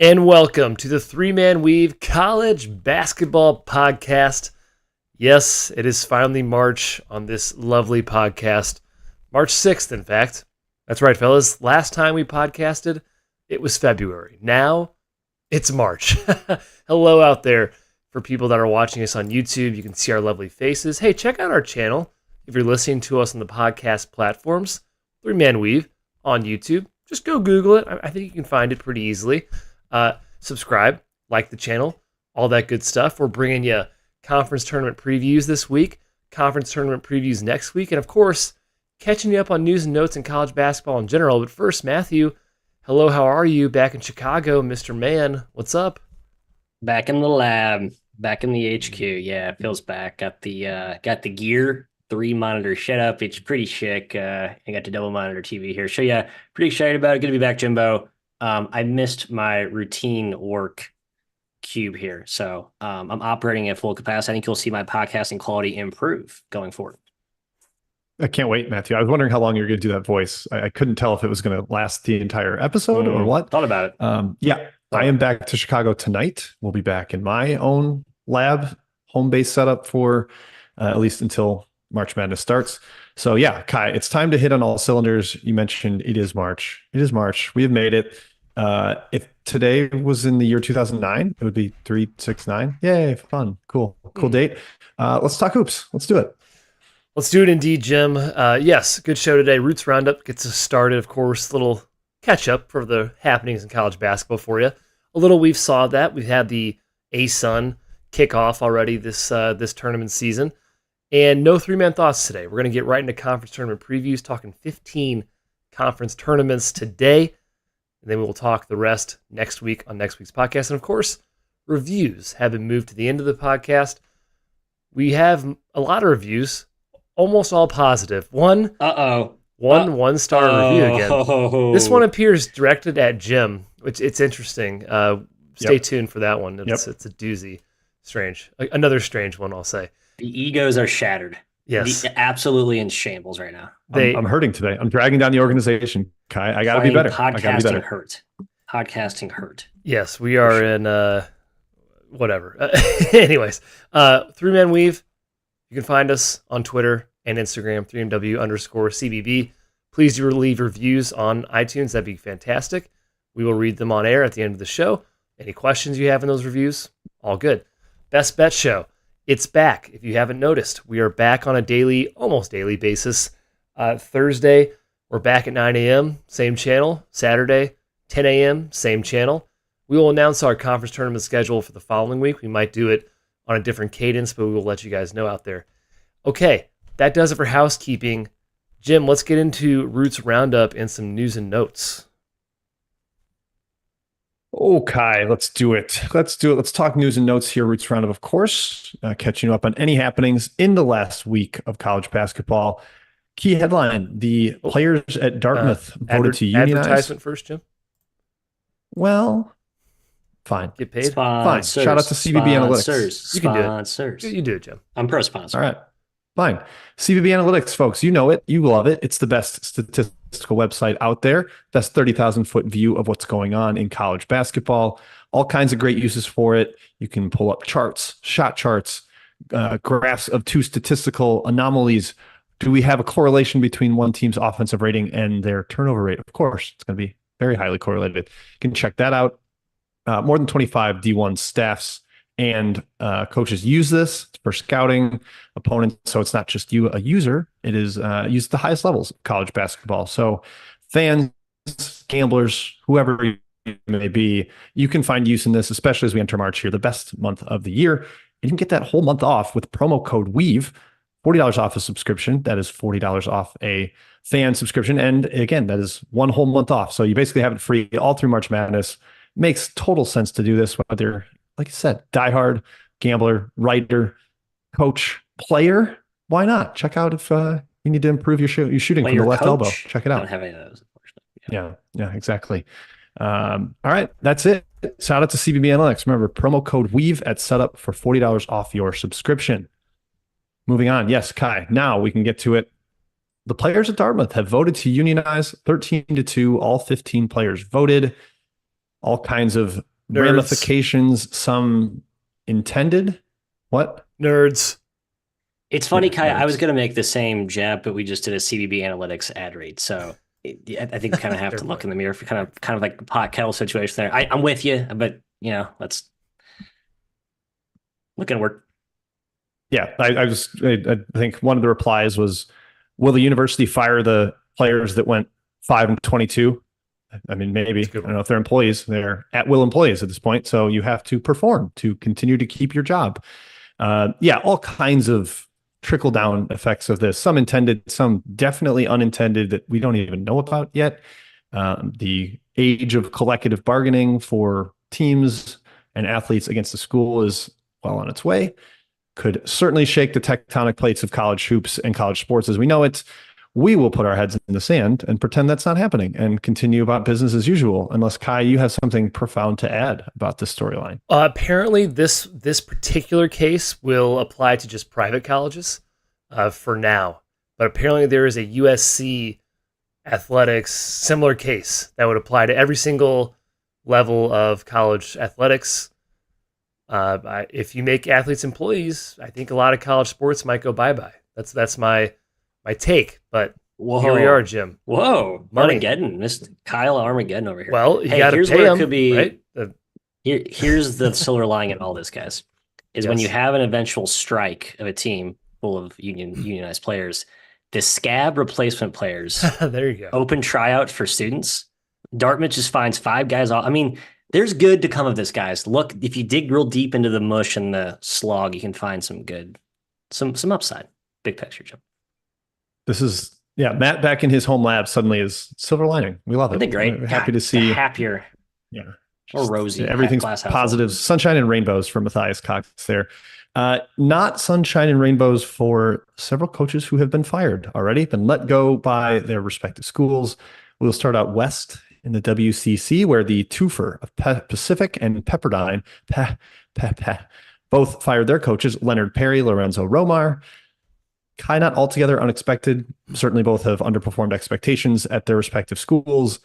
And welcome to the Three Man Weave College Basketball Podcast. Yes, it is finally March on this lovely podcast. March 6th, in fact. That's right, fellas. Last time we podcasted, it was February. Now, it's March. Hello out there. For people that are watching us on YouTube, you can see our lovely faces. Hey, check out our channel. If you're listening to us on the podcast platforms, Three Man Weave on YouTube. Just go Google it. I think you can find it pretty easily. Subscribe, like the channel, all that good stuff. We're bringing you conference tournament previews this week, conference tournament previews next week, and of course, catching you up on news and notes in college basketball in general. But first, Matthew, hello, how are you? Back in Chicago, Mr. Man, what's up? Back in the lab, back in the HQ. Yeah, it feels back. Got the gear, 3-monitor setup. It's pretty chic. I got the double monitor TV here. So yeah, pretty excited about it. Good to be back, Jimbo. I missed my routine work cube here. So I'm operating at full capacity. I think you'll see my podcasting quality improve going forward. I can't wait, Matthew. I was wondering how long you were going to do that voice. I couldn't tell if it was going to last the entire episode or what. Thought about it. Yeah, I am back to Chicago tonight. We'll be back in my own lab, home-based setup for at least until March Madness starts. So yeah, Kai, it's time to hit on all cylinders. You mentioned it is March. It is March. We have made it. If today was in the year 2009, it would be 369. Yay, fun. Cool date. Let's talk hoops. Let's do it. Let's do it indeed, Jim. Yes, good show today. Roots Roundup gets us started, of course. Little catch up for the happenings in college basketball for you. A little we've saw that. We've had the ASUN kickoff already this tournament season. And no three-man thoughts today. We're going to get right into conference tournament previews, talking 15 conference tournaments today. And then we will talk the rest next week on next week's podcast. And of course, reviews have been moved to the end of the podcast. We have a lot of reviews, almost all positive. One one-star review again. This one appears directed at Jim, which it's interesting. Stay tuned for that one. It's a doozy. Strange. Another strange one, I'll say. The egos are shattered. Yes. Absolutely in shambles right now. I'm hurting today. I'm dragging down the organization, Kai. I got to be better. Podcasting hurt. Yes, we are in whatever. Anyways, Three-Man Weave. You can find us on Twitter and Instagram, 3MW_CBB. Please do leave reviews on iTunes. That'd be fantastic. We will read them on air at the end of the show. Any questions you have in those reviews, all good. Best Bet Show. It's back. If you haven't noticed, we are back on a almost daily basis. Thursday, we're back at 9 a.m., same channel. Saturday, 10 a.m., same channel. We will announce our conference tournament schedule for the following week. We might do it on a different cadence, but we will let you guys know out there. Okay, that does it for housekeeping. Jim, let's get into Roots Roundup and some news and notes. Okay, let's do it. Let's talk news and notes here. Roots Roundup, of course, catching you up on any happenings in the last week of college basketball. Key headline: the players at Dartmouth voted to unionize. Advertisement first, Jim. Well, fine. Get paid. Sponsors, fine. Shout out to CBB Analytics. You can do it. Sponsors. You do it, Jim. I'm pro sponsor. All right. Fine. CBB Analytics, folks, you know it. You love it. It's the best statistical website out there. Best 30,000-foot view of what's going on in college basketball. All kinds of great uses for it. You can pull up charts, shot charts, graphs of two statistical anomalies. Do we have a correlation between one team's offensive rating and their turnover rate? Of course, it's going to be very highly correlated. You can check that out. More than 25 D1 staffs and coaches use this for scouting opponents. So it's not just you, a user. It is used at the highest levels of college basketball. So fans, gamblers, whoever you may be, you can find use in this, especially as we enter March here, the best month of the year. And you can get that whole month off with promo code WEAVE, $40 off a subscription. That is $40 off a fan subscription. And again, that is one whole month off. So you basically have it free all through March Madness. Makes total sense to do this, whether, like I said, diehard, gambler, writer, coach, player. Why not? Check out if you need to improve your shooting from the left elbow. Check it out. I don't have any of those, unfortunately. Yeah, exactly. All right, that's it. Shout out to CBB Analytics. Remember, promo code WEAVE at setup for $40 off your subscription. Moving on. Yes, Kai. Now we can get to it. The players at Dartmouth have voted to unionize 13-2. All 15 players voted. all kinds of Nerds. ramifications, some intended. What? Nerds. It's funny, Kai. I was nerds. going to make the same jab, but we just did a CBB Analytics ad read, so I think we kind of have Fair to look point. in the mirror for kind of like the pot kettle situation there. I'm with you, but let's look inward. Yeah, I think one of the replies was, will the university fire the players that went 5-22? I mean, maybe. I don't know if they're employees. They're at-will employees at this point, so you have to perform to continue to keep your job. Yeah, all kinds of trickle-down effects of this. Some intended, some definitely unintended that we don't even know about yet. The age of collective bargaining for teams and athletes against the school is well on its way. Could certainly shake the tectonic plates of college hoops and college sports as we know it. We will put our heads in the sand and pretend that's not happening and continue about business as usual. Unless, Kai, you have something profound to add about this storyline. Apparently, this particular case will apply to just private colleges for now. But apparently, there is a USC athletics similar case that would apply to every single level of college athletics. If you make athletes employees, I think a lot of college sports might go bye-bye. That's my take. But here we are, Jim. Whoa, Money. Armageddon, Mr. Kyle Armageddon over here. Well, you hey, got to here's pay where them, it could be. right? Here's the silver lining in all this, guys, is when Yes. you have an eventual strike of a team full of unionized players, the scab replacement players There you go. open tryout for students. Dartmouth just finds 5 guys off. I mean, there's good to come of this, guys. Look, if you dig real deep into the mush and the slog, you can find some good, some upside. Big picture, Jim. This is, Matt back in his home lab suddenly is silver lining. We love it. I think great. We're happy to see. Happier. Yeah. Or rosy. Everything's glass house. positive. Sunshine and rainbows for Matthias Cox there. Not sunshine and rainbows for several coaches who have been fired already, been let go by their respective schools. We'll start out west in the WCC, where the twofer of Pacific and Pepperdine both fired their coaches, Leonard Perry, Lorenzo Romar. Kind of altogether unexpected. Certainly both have underperformed expectations at their respective schools.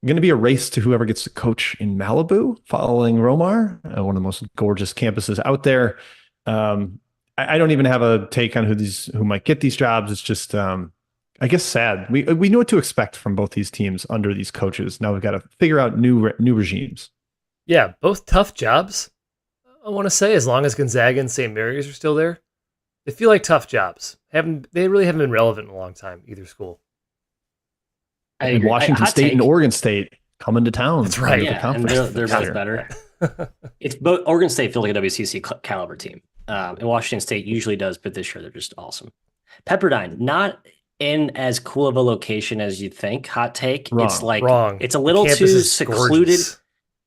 Going to be a race to whoever gets to coach in Malibu following Romar, one of the most gorgeous campuses out there. I don't even have a take on who might get these jobs. It's just, I guess, sad. We knew what to expect from both these teams under these coaches. Now we've got to figure out new regimes. Yeah, both tough jobs. I want to say, as long as Gonzaga and St. Mary's are still there, they feel like tough jobs. They really haven't been relevant in a long time, either school. And Washington State and Oregon State coming to town. That's right. Yeah, and they're both better. It's both. Oregon State feels like a WCC caliber team, and Washington State usually does, but this year they're just awesome. Pepperdine, not in as cool of a location as you'd think. Hot take. It's like wrong. It's a little too secluded. Gorgeous.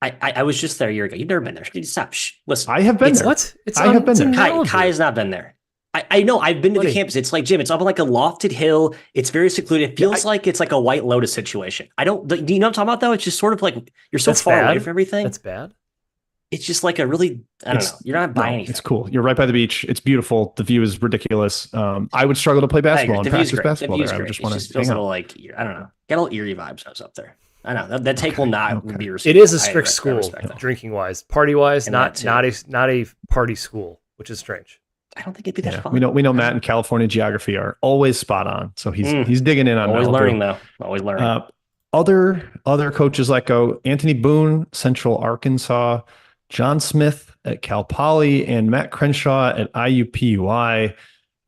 I was just there a year ago. You've never been there. Stop. Shh. Listen. I have been there. What? I have been there. Kai has not been there. I know. I've been to the campus. It's like, Jim, it's up on like a lofted hill. It's very secluded. It feels like it's like a White Lotus situation. Do you know what I'm talking about, though? It's just sort of like you're so far away from everything. That's bad. It's just like a really, I don't know. You're not buying anything. It's cool. You're right by the beach. It's beautiful. The view is ridiculous. I would struggle to play basketball and practice basketball there. I would just want to feels a little like, I don't know. Get a little eerie vibes when I was up there. I don't know. That take will not be received. It is a strict school, drinking wise, party wise, not a party school, which is strange. I don't think it'd be that fun. We know Matt and California geography are always spot on, so he's digging in on always Malibu. Learning though. Always learning. Other coaches let go: Anthony Boone, Central Arkansas, John Smith at Cal Poly, and Matt Crenshaw at IUPUI.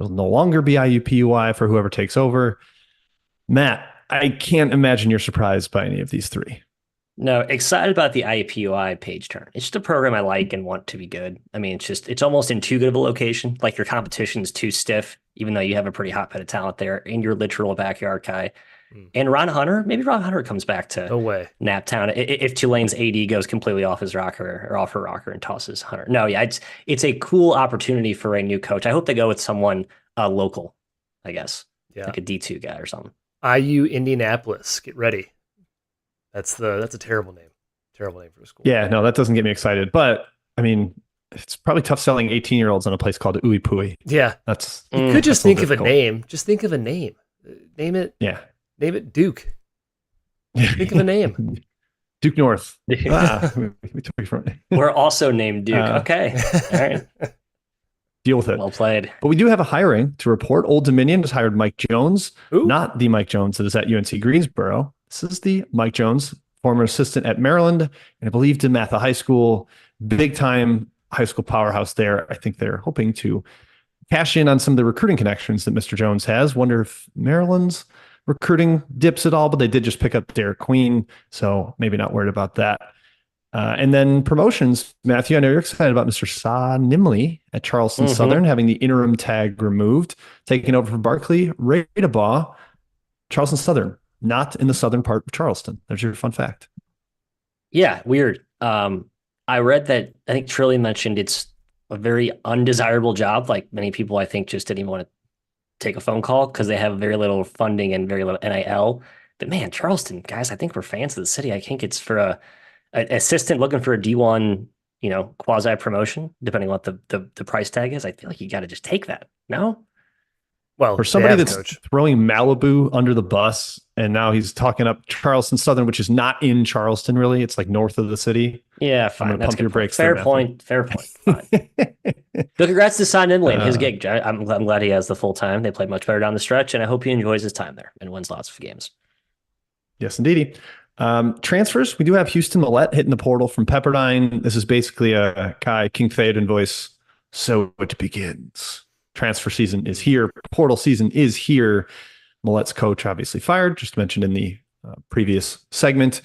It'll no longer be IUPUI for whoever takes over. Matt, I can't imagine you're surprised by any of these three. No, excited about the IUPUI page turn. It's just a program I like and want to be good. I mean, it's almost in too good of a location. Like your competition is too stiff, even though you have a pretty hotbed of talent there in your literal backyard, Kai. And Ron Hunter, maybe Ron Hunter comes back to Naptown if Tulane's AD goes completely off his rocker or off her rocker and tosses Hunter. No, yeah, it's a cool opportunity for a new coach. I hope they go with someone local, I guess, like a D2 guy or something. IU Indianapolis, get ready. That's a terrible name. Terrible name for a school. Yeah, no, that doesn't get me excited. But I mean, it's probably tough selling 18-year-olds in a place called Uipui. Yeah, you could just think of a name. Just think of a name. Name it. Yeah. Name it Duke. Think of a name. Duke North. Duke. We took it from We're also named Duke. Okay. All right. deal with it. Well played. But we do have a hiring to report. Old Dominion has hired Mike Jones, Ooh. not the Mike Jones that is at UNC Greensboro. This is the Mike Jones, former assistant at Maryland, and I believe DeMatha High School, big time high school powerhouse there. I think they're hoping to cash in on some of the recruiting connections that Mr. Jones has. Wonder if Maryland's recruiting dips at all, but they did just pick up Derek Queen, so maybe not worried about that. And then promotions, Matthew, I know you're excited about Mr. Sa Nimley at Charleston Southern, having the interim tag removed, taking over for Barkley Radabaugh, Charleston Southern, not in the southern part of Charleston. There's your fun fact. Yeah, weird. I read that, I think Trilly mentioned it's a very undesirable job. Like many people, I think, just didn't even want to take a phone call because they have very little funding and very little NIL. But man, Charleston, guys, I think we're fans of the city. I think it's for an assistant looking for a D1, quasi promotion, depending on what the price tag is. I feel like you got to just take that. No? Well, for somebody that's throwing Malibu under the bus, and now he's talking up Charleston Southern, which is not in Charleston, really. It's like north of the city. Yeah, fine. That's pump your brakes. Fair point. Fine. So congrats to Sa Nimley and his gig. I'm glad he has the full time. They played much better down the stretch, and I hope he enjoys his time there and wins lots of games. Yes, indeedy. Transfers. We do have Houston Millette hitting the portal from Pepperdine. This is basically a Kai King Theoden voice. So it begins. Transfer season is here. Portal season is here. Millette's coach obviously fired, just mentioned in the previous segment.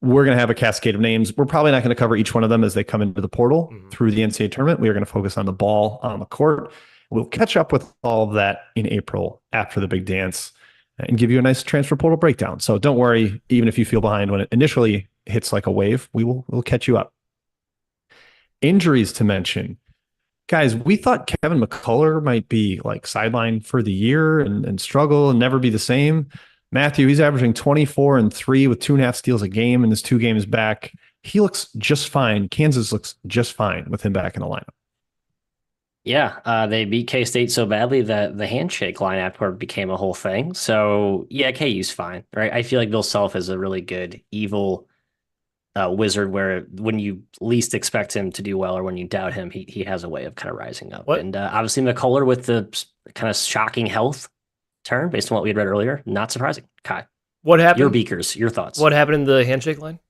We're going to have a cascade of names. We're probably not going to cover each one of them as they come into the portal through the NCAA tournament. We are going to focus on the ball on the court. We'll catch up with all of that in April after the big dance and give you a nice transfer portal breakdown. So don't worry, even if you feel behind when it initially hits like a wave, we'll catch you up. Injuries to mention. Guys, we thought Kevin McCullough might be like sidelined for the year and struggle and never be the same. Matthew, he's averaging 24 and 3 with 2.5 steals a game in his 2 games back. He looks just fine. Kansas looks just fine with him back in the lineup. Yeah, they beat K-State so badly that the handshake line afterward became a whole thing. So, yeah, KU's fine, right? I feel like Bill Self is a really good, evil wizard where when you least expect him to do well or when you doubt him, he has a way of kind of rising up. And obviously McCullough with the kind of shocking health turn based on what we had read earlier, not surprising. Kai, what happened? Your beakers, your thoughts. What happened in the handshake line?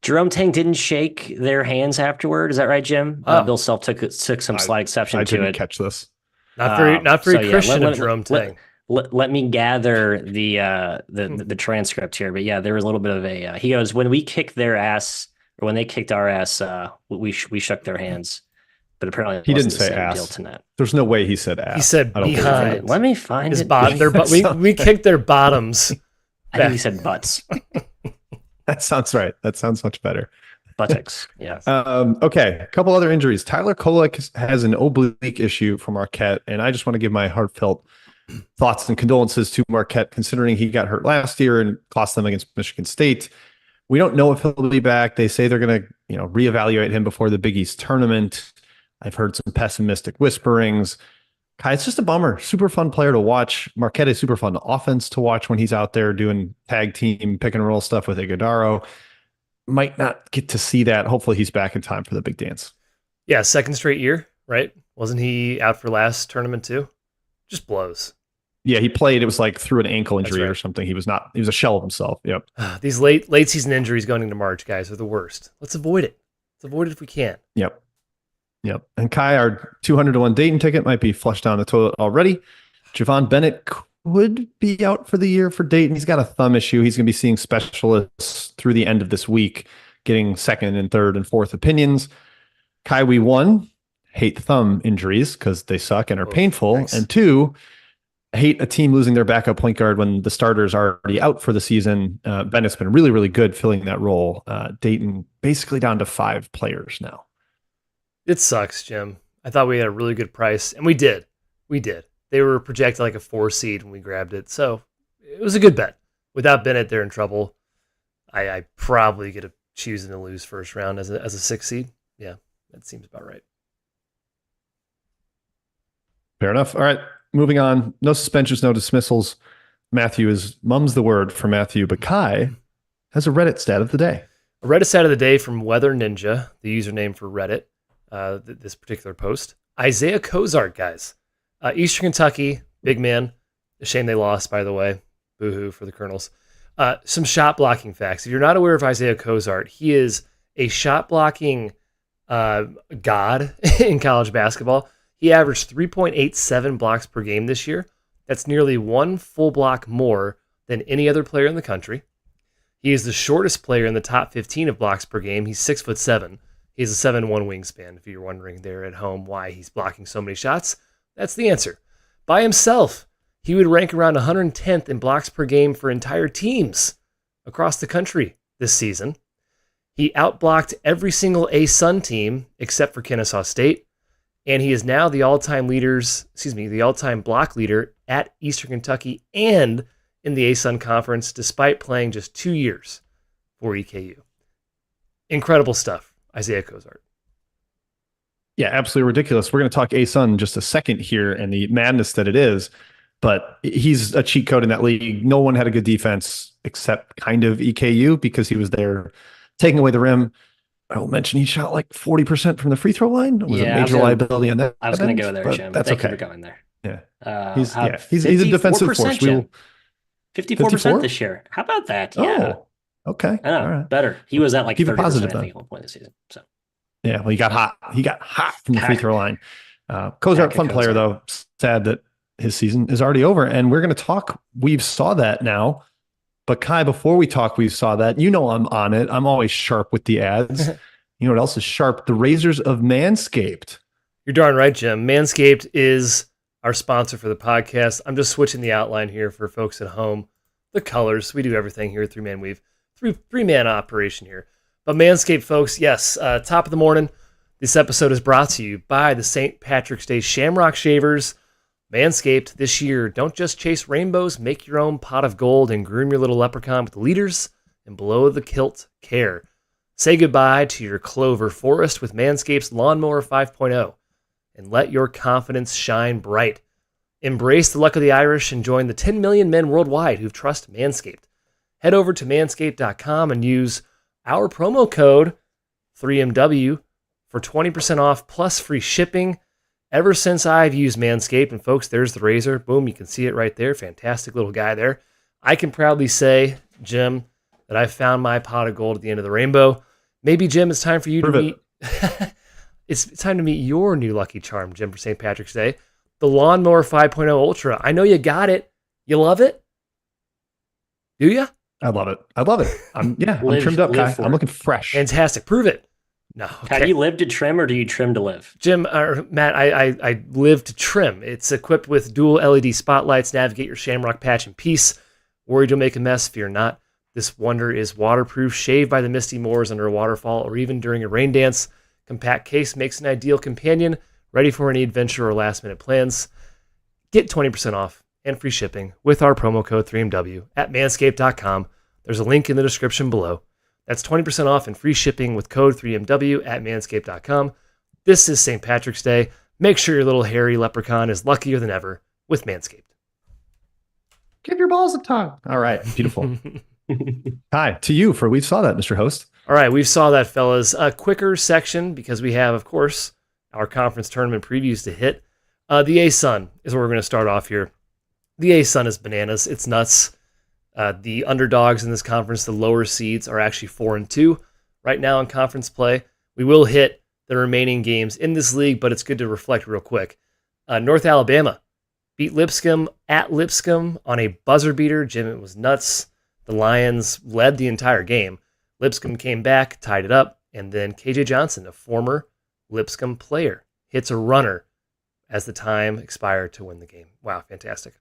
Jerome Tang didn't shake their hands afterward. Is that right, Jim? Bill Self took some slight exception to it. I didn't catch this. Not very Christian of Jerome Tang. Let me gather the transcript here, but yeah, there was a little bit of a. He goes, when we kicked their ass, or when they kicked our ass, we shook their hands, but apparently he didn't say ass. There's no way he said ass. He said behind. Let me find his it. bottom. We kicked their bottoms. I think he said butts. That sounds right. That sounds much better. Buttocks. Yeah. Okay. A couple other injuries. Tyler Kolek has an oblique issue for Marquette, and I just want to give my heartfelt thoughts and condolences to Marquette, considering he got hurt last year and cost them against Michigan State. We don't know if he'll be back. They say they're going to, reevaluate him before the Big East tournament. I've heard some pessimistic whisperings. Kai, it's just a bummer. Super fun player to watch. Marquette is super fun offense to watch when he's out there doing tag team pick and roll stuff with Iguodaro. Might not get to see that. Hopefully he's back in time for the big dance. Yeah, second straight year, right? Wasn't he out for last tournament too? Just blows. Yeah, he played. It was like through an ankle injury or something. He was a shell of himself. Yep. These late season injuries going into March, guys, are the worst. Let's avoid it. Let's avoid it if we can. Yep. And Kai, our 200-1 Dayton ticket might be flushed down the toilet already. Javon Bennett could be out for the year for Dayton. He's got a thumb issue. He's going to be seeing specialists through the end of this week, getting second and third and fourth opinions. Kai, we hate thumb injuries because they suck and are painful. Thanks. And 2, hate a team losing their backup point guard when the starters are already out for the season. Bennett's been really, really good filling that role. Dayton basically down to 5 players now. It sucks, Jim. I thought we had a really good price, and we did. They were projected like a 4 seed when we grabbed it, so it was a good bet. Without Bennett, they're in trouble. I probably get to choose to lose first round as a 6 seed. Yeah, that seems about right. Fair enough. All right, moving on. No suspensions, no dismissals. Mum's the word for Matthew, but Kai has a Reddit stat of the day. A Reddit side of the day from Weather Ninja, the username for Reddit, this particular post. Isaiah Cozart, guys. Eastern Kentucky, big man. A shame they lost, by the way. Boo-hoo for the Colonels. Some shot blocking facts. If you're not aware of Isaiah Cozart, he is a shot blocking god in college basketball. He averaged 3.87 blocks per game this year. That's nearly one full block more than any other player in the country. He is the shortest player in the top 15 of blocks per game. He's 6'7". He has a 7'1" wingspan. If you're wondering there at home why he's blocking so many shots, that's the answer. By himself, he would rank around 110th in blocks per game for entire teams across the country this season. He outblocked every single ASUN team except for Kennesaw State, and he is now the all-time block leader at Eastern Kentucky and in the ASUN conference, despite playing just 2 years for EKU. Incredible stuff, Isaiah Cozart. Yeah, absolutely ridiculous. We're going to talk ASUN in just a second here and the madness that it is, but he's a cheat code in that league. No one had a good defense except kind of EKU because he was there taking away the rim. I will mention he shot like 40% from the free throw line. It was a major liability on that. I was going to go there, Jim. That's Thank okay. you for going there. Yeah. He's a defensive force. 54% this year. How about that? Yeah. Oh, okay. I know. All right. Better. He was at like 30%, positive, I think, at one point this season. So. Yeah, well, he got hot. He got hot from the free throw line. Cozart, fun player, though. Sad that his season is already over. And we're going to talk. We saw that now. But Kai, before we talk, we saw that. You know I'm on it. I'm always sharp with the ads. You know what else is sharp? The razors of Manscaped. You're darn right, Jim. Manscaped is our sponsor for the podcast. I'm just switching the outline here for folks at home. The colors. We do everything here at Three Man Weave. Three-man operation here. But Manscaped, folks, yes, top of the morning. This episode is brought to you by the St. Patrick's Day Shamrock Shavers. Manscaped this year, don't just chase rainbows, make your own pot of gold and groom your little leprechaun with leaders and below the kilt care. Say goodbye to your clover forest with Manscaped's Lawnmower 5.0 and let your confidence shine bright. Embrace the luck of the Irish and join the 10 million men worldwide who trust Manscaped. Head over to manscaped.com and use our promo code 3MW for 20% off plus free shipping. Ever since I've used Manscaped, and folks, there's the razor. Boom, you can see it right there. Fantastic little guy there. I can proudly say, Jim, that I've found my pot of gold at the end of the rainbow. Maybe, Jim, it's time for you to meet. It's time to meet your new lucky charm, Jim, for St. Patrick's Day. The Lawnmower 5.0 Ultra. I know you got it. You love it? Do you? I love it. I'm trimmed up, Kai. I'm looking fresh. Fantastic. Prove it. No. Okay. Kai, do you live to trim or do you trim to live? Jim, Matt, I live to trim. It's equipped with dual LED spotlights. Navigate your shamrock patch in peace. Worried you'll make a mess? Fear not. This wonder is waterproof. Shave by the misty moors under a waterfall or even during a rain dance. Compact case makes an ideal companion, ready for any adventure or last-minute plans. Get 20% off and free shipping with our promo code 3MW at manscaped.com. There's a link in the description below. That's 20% off and free shipping with code 3MW at manscaped.com. This is St. Patrick's Day. Make sure your little hairy leprechaun is luckier than ever with Manscaped. Give your balls a tongue. All right. Beautiful. Hi, to you for we saw that, Mr. Host. All right. We saw that, fellas. A quicker section because we have, of course, our conference tournament previews to hit. The ASUN is where we're going to start off here. The ASUN is bananas. It's nuts. The underdogs in this conference, the lower seeds, are actually 4-2 right now in conference play. We will hit the remaining games in this league, but it's good to reflect real quick. North Alabama beat Lipscomb at Lipscomb on a buzzer beater. Jim, it was nuts. The Lions led the entire game. Lipscomb came back, tied it up, and then KJ Johnson, a former Lipscomb player, hits a runner as the time expired to win the game. Wow, fantastic.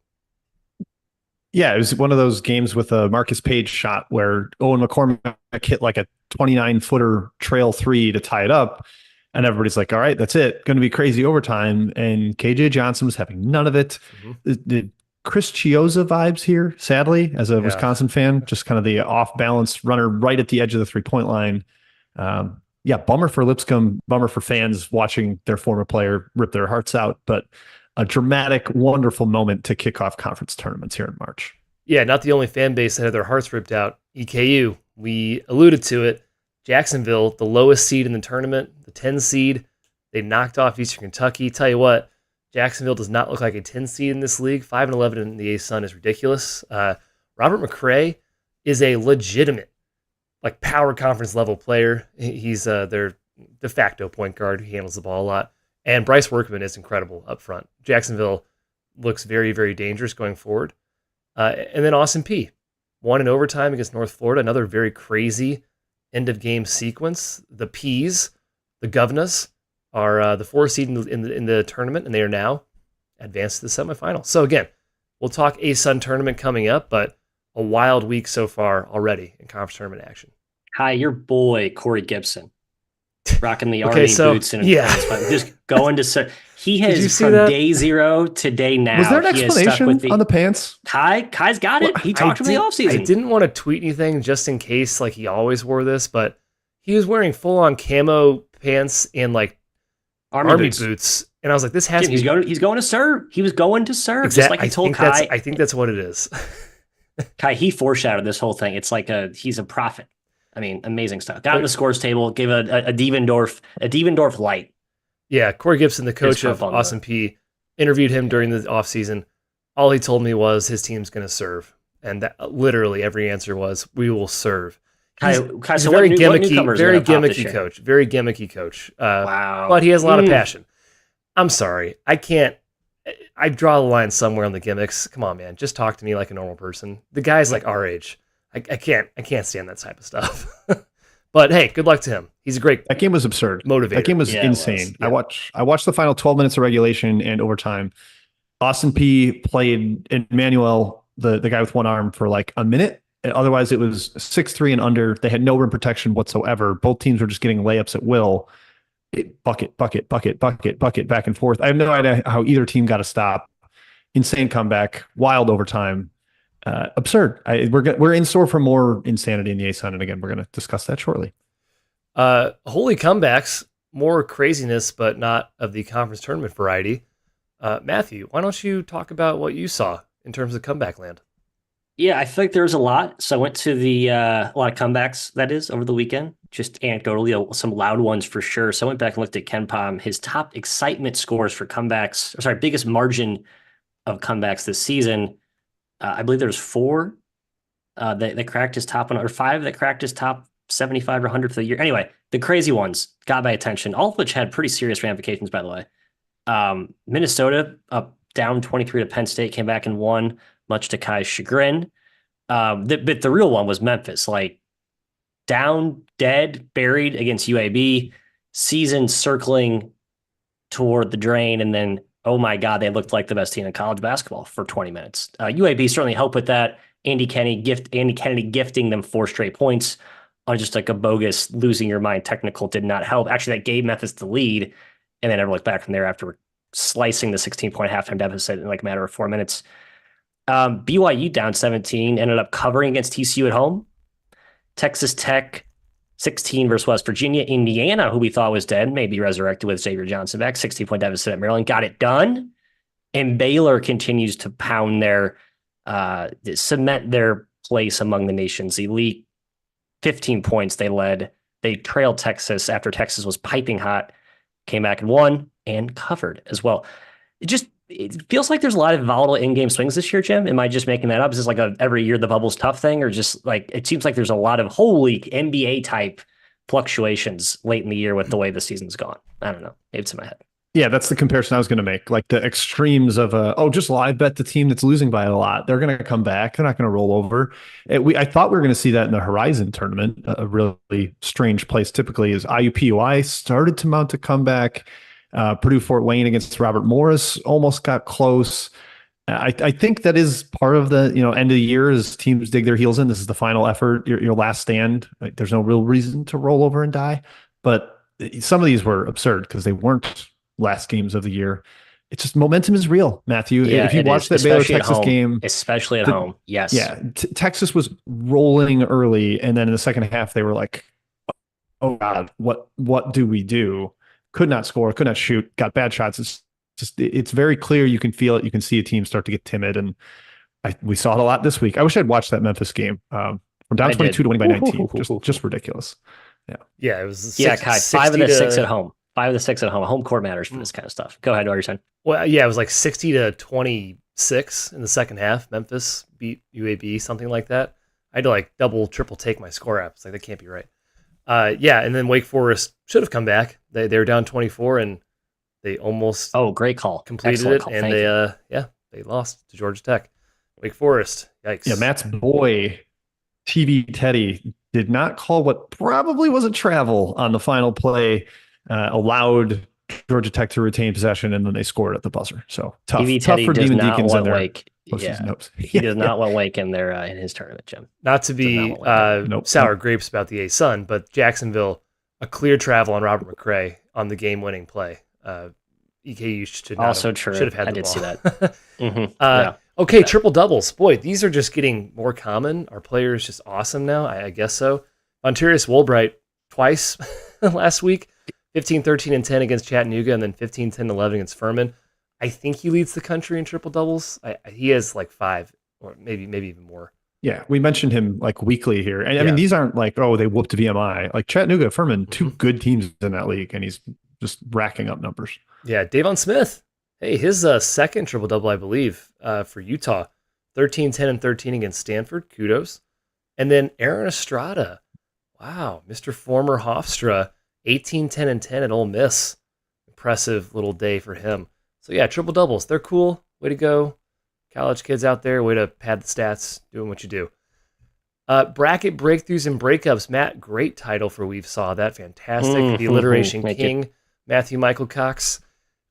Yeah, it was one of those games with a Marcus Page shot where Owen McCormick hit like a 29-footer trail three to tie it up. And everybody's like, all right, that's it. Going to be crazy overtime. And KJ Johnson was having none of it. The Chris Chiozza vibes here, sadly, as a Wisconsin fan, just kind of the off-balance runner right at the edge of the three-point line. Bummer for Lipscomb, bummer for fans watching their former player rip their hearts out. But a dramatic, wonderful moment to kick off conference tournaments here in March. Yeah, not the only fan base that had their hearts ripped out. EKU, we alluded to it. Jacksonville, the lowest seed in the tournament, the 10 seed. They knocked off Eastern Kentucky. Tell you what, Jacksonville does not look like a 10 seed in this league. 5-11 in the ASUN is ridiculous. Robert McCray is a legitimate, like, power conference level player. He's their de facto point guard. He handles the ball a lot. And Bryce Workman is incredible up front. Jacksonville looks very, very dangerous going forward. And then Austin Peay won in overtime against North Florida. Another very crazy end of game sequence. The Peas, the Governors, are the 4 seed in the tournament, and they are now advanced to the semifinal. So again, we'll talk ASUN tournament coming up, but a wild week so far already in conference tournament action. Hi, your boy Corey Gibson, rocking the Army boots and just going to. He has from day 0 to day now. Was there an explanation on the pants? Kai's got it. He talked to me in the offseason. I didn't want to tweet anything just in case, like, he always wore this, but he was wearing full on camo pants and like Army boots. And I was like, this has to be. He's going to serve. He was going to serve. Exactly. Just like he told Kai. I think that's what it is. Kai, he foreshadowed this whole thing. It's like he's a prophet. I mean, amazing stuff. Got on the scores table, gave a Devendorf light. Yeah, Corey Gibson, the coach of Austin Peay, interviewed him during the offseason. All he told me was his team's going to serve. And that, literally every answer was, we will serve. He's a very gimmicky coach. Very gimmicky coach. Wow. But he has a lot of passion. I'm sorry. I draw the line somewhere on the gimmicks. Come on, man. Just talk to me like a normal person. The guy's like our age. I can't stand that type of stuff. But hey, good luck to him. He's a great. That game was absurd. Motivator. That game was insane. Yeah. I watched the final 12 minutes of regulation and overtime. Austin Peay played Emmanuel, the guy with one arm, for like a minute. Otherwise, it was 6-3 and under. They had no rim protection whatsoever. Both teams were just getting layups at will. Bucket, back and forth. I have no idea how either team got a stop. Insane comeback, wild overtime. Absurd. We're in store for more insanity in the ASUN, and again, we're going to discuss that shortly. Holy comebacks, more craziness, but not of the conference tournament variety. Matthew, why don't you talk about what you saw in terms of comeback land? Yeah, I feel like there was a lot. So I went to a lot of comebacks, that is, over the weekend. Just anecdotally, some loud ones for sure. So I went back and looked at KenPom, his top excitement scores for comebacks, biggest margin of comebacks this season. I believe there's 4 that cracked his top 100, or 5 that cracked his top 75 or 100 for the year. Anyway, the crazy ones got my attention, all of which had pretty serious ramifications, by the way. Minnesota up down 23 to Penn State, came back and won, much to Kai's chagrin. But the real one was Memphis, like down, dead, buried against UAB, season circling toward the drain, and then, oh my God, they looked like the best team in college basketball for 20 minutes. UAB certainly helped with that. Andy Kennedy gifting them 4 straight points on just like a bogus losing your mind technical did not help. Actually, that gave Memphis the lead, and then never looked back from there after slicing the 16-point halftime deficit in like a matter of 4 minutes. BYU down 17, ended up covering against TCU at home. Texas Tech 16 versus West Virginia. Indiana, who we thought was dead, maybe resurrected with Xavier Johnson back. 16-point deficit at Maryland, got it done. And Baylor continues to pound cement their place among the nation's elite. 15 points they led. They trailed Texas after Texas was piping hot, came back and won and covered as well. It feels like there's a lot of volatile in-game swings this year, Jim. Am I just making that up? Is this like every year the bubble's tough thing, or just like it seems like there's a lot of holy NBA type fluctuations late in the year with the way the season's gone? I don't know. Maybe it's in my head. Yeah, that's the comparison I was going to make. Like the extremes of just live bet the team that's losing by a lot. They're going to come back. They're not going to roll over. I thought we were going to see that in the Horizon tournament. A really strange place typically is IUPUI started to mount a comeback. Purdue Fort Wayne against Robert Morris almost got close. I think that is part of the end of the year as teams dig their heels in. This is the final effort, your last stand. Right? There's no real reason to roll over and die. But some of these were absurd because they weren't last games of the year. It's just momentum is real, Matthew. Yeah, if you watch that Baylor Texas game, especially at home, yes, yeah, Texas was rolling early, and then in the second half they were like, "Oh God, what do we do?" Could not score, could not shoot, got bad shots. It's very clear. You can feel it. You can see a team start to get timid, and we saw it a lot this week. I wish I'd watched that Memphis game from down 22 to winning by 19. Just ridiculous. Yeah, it was Yeah, Kai, 5 of the 6 at to, home. 5 of the 6 at home. Home court matters for this kind of stuff. Go ahead, what are you saying? well, yeah, it was like 60 to 26 in the second half. Memphis beat UAB, something like that. I had to like double, triple take my score app. It's like, that can't be right. Yeah, and then Wake Forest should have come back. They were down 24 and they almost Great call. completed Excellent it, call. and they lost to Georgia Tech. Wake Forest, yikes. Yeah, Matt's boy, TV Teddy, did not call what probably was a travel on the final play, allowed Georgia Tech to retain possession, and then they scored at the buzzer. So tough Teddy for does Demon not Deacons want in there. Wake. Yeah. He does not want Wake in there in his tournament, Jim. Not to be sour grapes about the ASUN, but Jacksonville, a clear travel on Robert McCray on the game-winning play. EKU should have had the ball. I did see that. Okay, triple doubles. Boy, these are just getting more common. Our player is just awesome now. I guess so. Ontarius Woolbright twice last week, 15, 13, and 10 against Chattanooga, and then 15, 10, 11 against Furman. I think he leads the country in triple doubles. He has like 5, or maybe even more. Yeah, we mentioned him like weekly here. And I mean, these aren't like, they whooped VMI. Like Chattanooga, Furman, 2 good teams in that league, and he's just racking up numbers. Yeah, Davon Smith. Hey, his second triple-double, I believe, for Utah. 13, 10, and 13 against Stanford. Kudos. And then Aaron Estrada. Wow, Mr. Former Hofstra. 18, 10, and 10 at Ole Miss. Impressive little day for him. So yeah, triple-doubles. They're cool. Way to go. College kids out there. Way to pad the stats. Doing what you do. Bracket breakthroughs and breakups. Matt, great title for We've Saw That. Fantastic. The alliteration king, Matthew Michael Cox.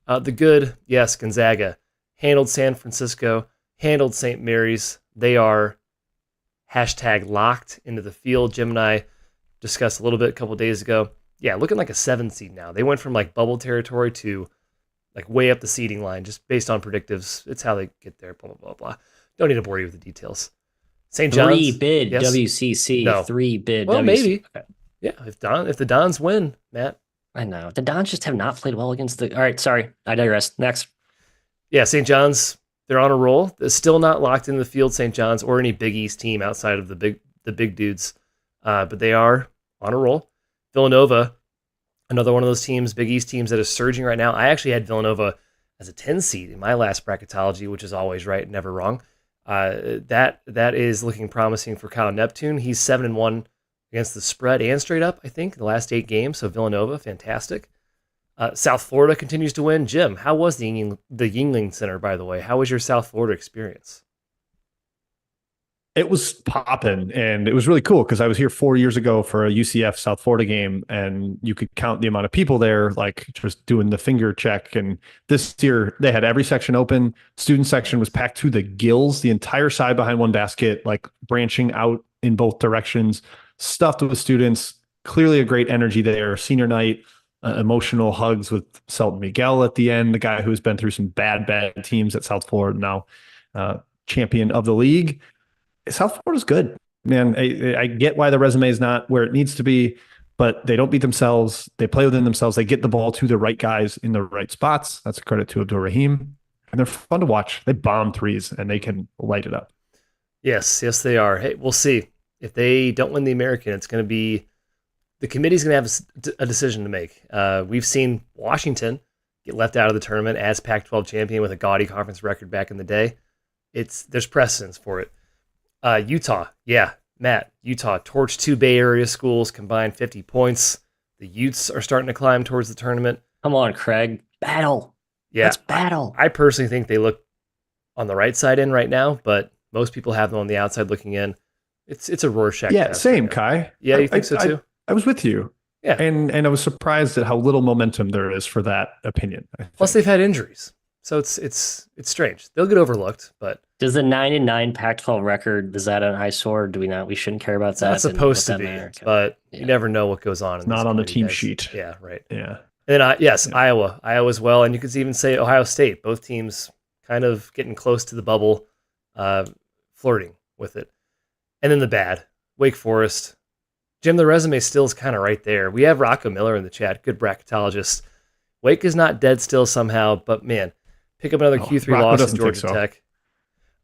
The good, yes, Gonzaga. Handled San Francisco. Handled St. Mary's. They are #locked into the field. Jim and I discussed a little bit a couple days ago. Yeah, looking like a 7 seed now. They went from like bubble territory to like way up the seeding line just based on predictives. It's how they get there, blah, blah, blah, blah. Don't need to bore you with the details. St. John's. 3-bid yes. WCC. No. 3-bid Well, WCC. maybe. Okay. Yeah, if the Dons win, Matt. I know. The Dons just have not played well against the... All right, sorry. I digress. Next. Yeah, St. John's, they're on a roll. They're still not locked in the field, St. John's, or any Big East team outside of the big dudes. But they are on a roll. Villanova, another one of those teams, Big East teams that is surging right now. I actually had Villanova as a 10 seed in my last bracketology, which is always right, never wrong. That is looking promising for Kyle Neptune. He's 7-1 against the spread and straight up, I think, the last 8 games. So Villanova, fantastic. South Florida continues to win. Jim, how was the Yuengling Center, by the way? How was your South Florida experience? It was popping, and it was really cool because I was here 4 years ago for a UCF South Florida game, and you could count the amount of people there, like just doing the finger check. And this year they had every section open. Student section was packed to the gills, the entire side behind one basket, like branching out in both directions, stuffed with students. Clearly a great energy there. Senior night, emotional hugs with Selton Miguel at the end, the guy who's been through some bad teams at South Florida, now champion of the league. South Florida's good, man. I get why the resume is not where it needs to be, but they don't beat themselves. They play within themselves. They get the ball to the right guys in the right spots. That's a credit to Abdur Rahim. And they're fun to watch. They bomb threes, and they can light it up. Yes, they are. Hey, we'll see. If they don't win the American, it's going to be the committee's going to have a decision to make. We've seen Washington get left out of the tournament as Pac-12 champion with a gaudy conference record back in the day. There's precedence for it. Utah, yeah, Matt, Utah torched 2 Bay Area schools, combined 50 points. The Utes are starting to climb towards the tournament. Come on, Craig. Battle. Yeah, let's battle. I personally think they look on the right side in right now, but most people have them on the outside looking in. It's a Rorschach. Yeah, same, Kai. Yeah, you think so too? I was with you. Yeah, and I was surprised at how little momentum there is for that opinion. Plus, they've had injuries, so it's strange. They'll get overlooked, but does the 9-9 Pac-12 record, is that an eyesore? Do we not? We shouldn't care about that. It's not supposed to be, but you never know what goes on. It's not on the team sheet. Yeah, right. Yeah. And then yes, Iowa as well, and you could even say Ohio State. Both teams kind of getting close to the bubble, flirting with it. And then the bad, Wake Forest. Jim, the resume still is kind of right there. We have Rocco Miller in the chat, good bracketologist. Wake is not dead still somehow, but man, pick up another Q3 loss to Georgia Tech.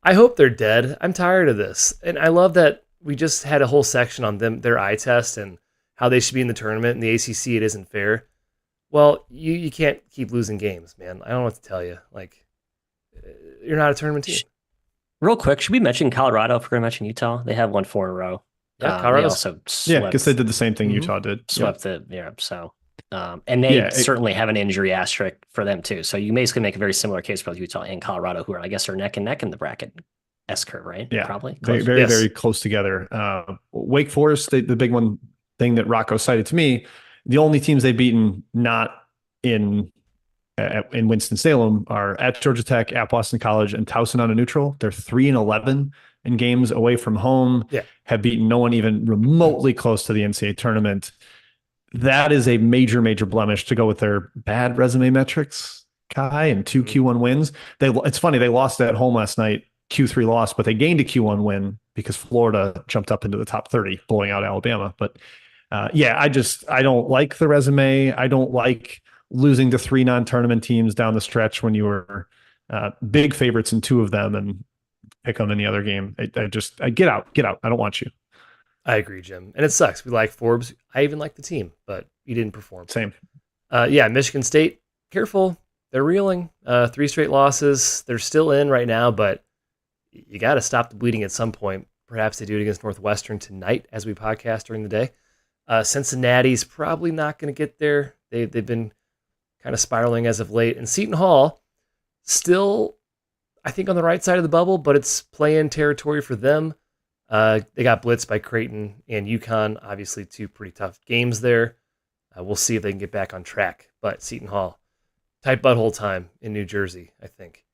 I hope they're dead. I'm tired of this. And I love that we just had a whole section on their eye test and how they should be in the tournament. In the ACC, it isn't fair. Well, you can't keep losing games, man. I don't know what to tell you. Like, you're not a tournament team. Real quick, should we mention Colorado if we're going to mention Utah? They have won 4 in a row. Yeah, They Colorado's also swept, because they did the same thing Utah did. swept the so. And they certainly have an injury asterisk for them too. So you basically make a very similar case for both Utah and Colorado, who are, I guess, are neck and neck in the bracket S curve, right? Yeah, probably very close together. Wake Forest, the big one thing that Rocco cited to me, the only teams they've beaten not in Winston-Salem are at Georgia Tech, at Boston College, and Towson on a neutral. They're 3-11 in games away from home. Yeah. Have beaten no one even remotely close to the NCAA tournament. That is a major blemish to go with their bad resume metrics, Kai, and 2 Q1 wins. It's funny, they lost at home last night, Q3 loss, but they gained a Q1 win because Florida jumped up into the top 30, blowing out Alabama. But I don't like the resume. I don't like losing to 3 non-tournament teams down the stretch when you were big favorites in 2 of them and pick them in the other game. I get out. I don't want you. I agree, Jim. And it sucks. We like Forbes. I even like the team, but you didn't perform. Same. Michigan State, careful. They're reeling. 3 straight losses. They're still in right now, but you got to stop the bleeding at some point. Perhaps they do it against Northwestern tonight as we podcast during the day. Cincinnati's probably not going to get there. They've been kind of spiraling as of late. And Seton Hall, still, I think, on the right side of the bubble, but it's play-in territory for them. They got blitzed by Creighton and UConn, obviously 2 pretty tough games there. We'll see if they can get back on track. But Seton Hall, tight butthole time in New Jersey, I think.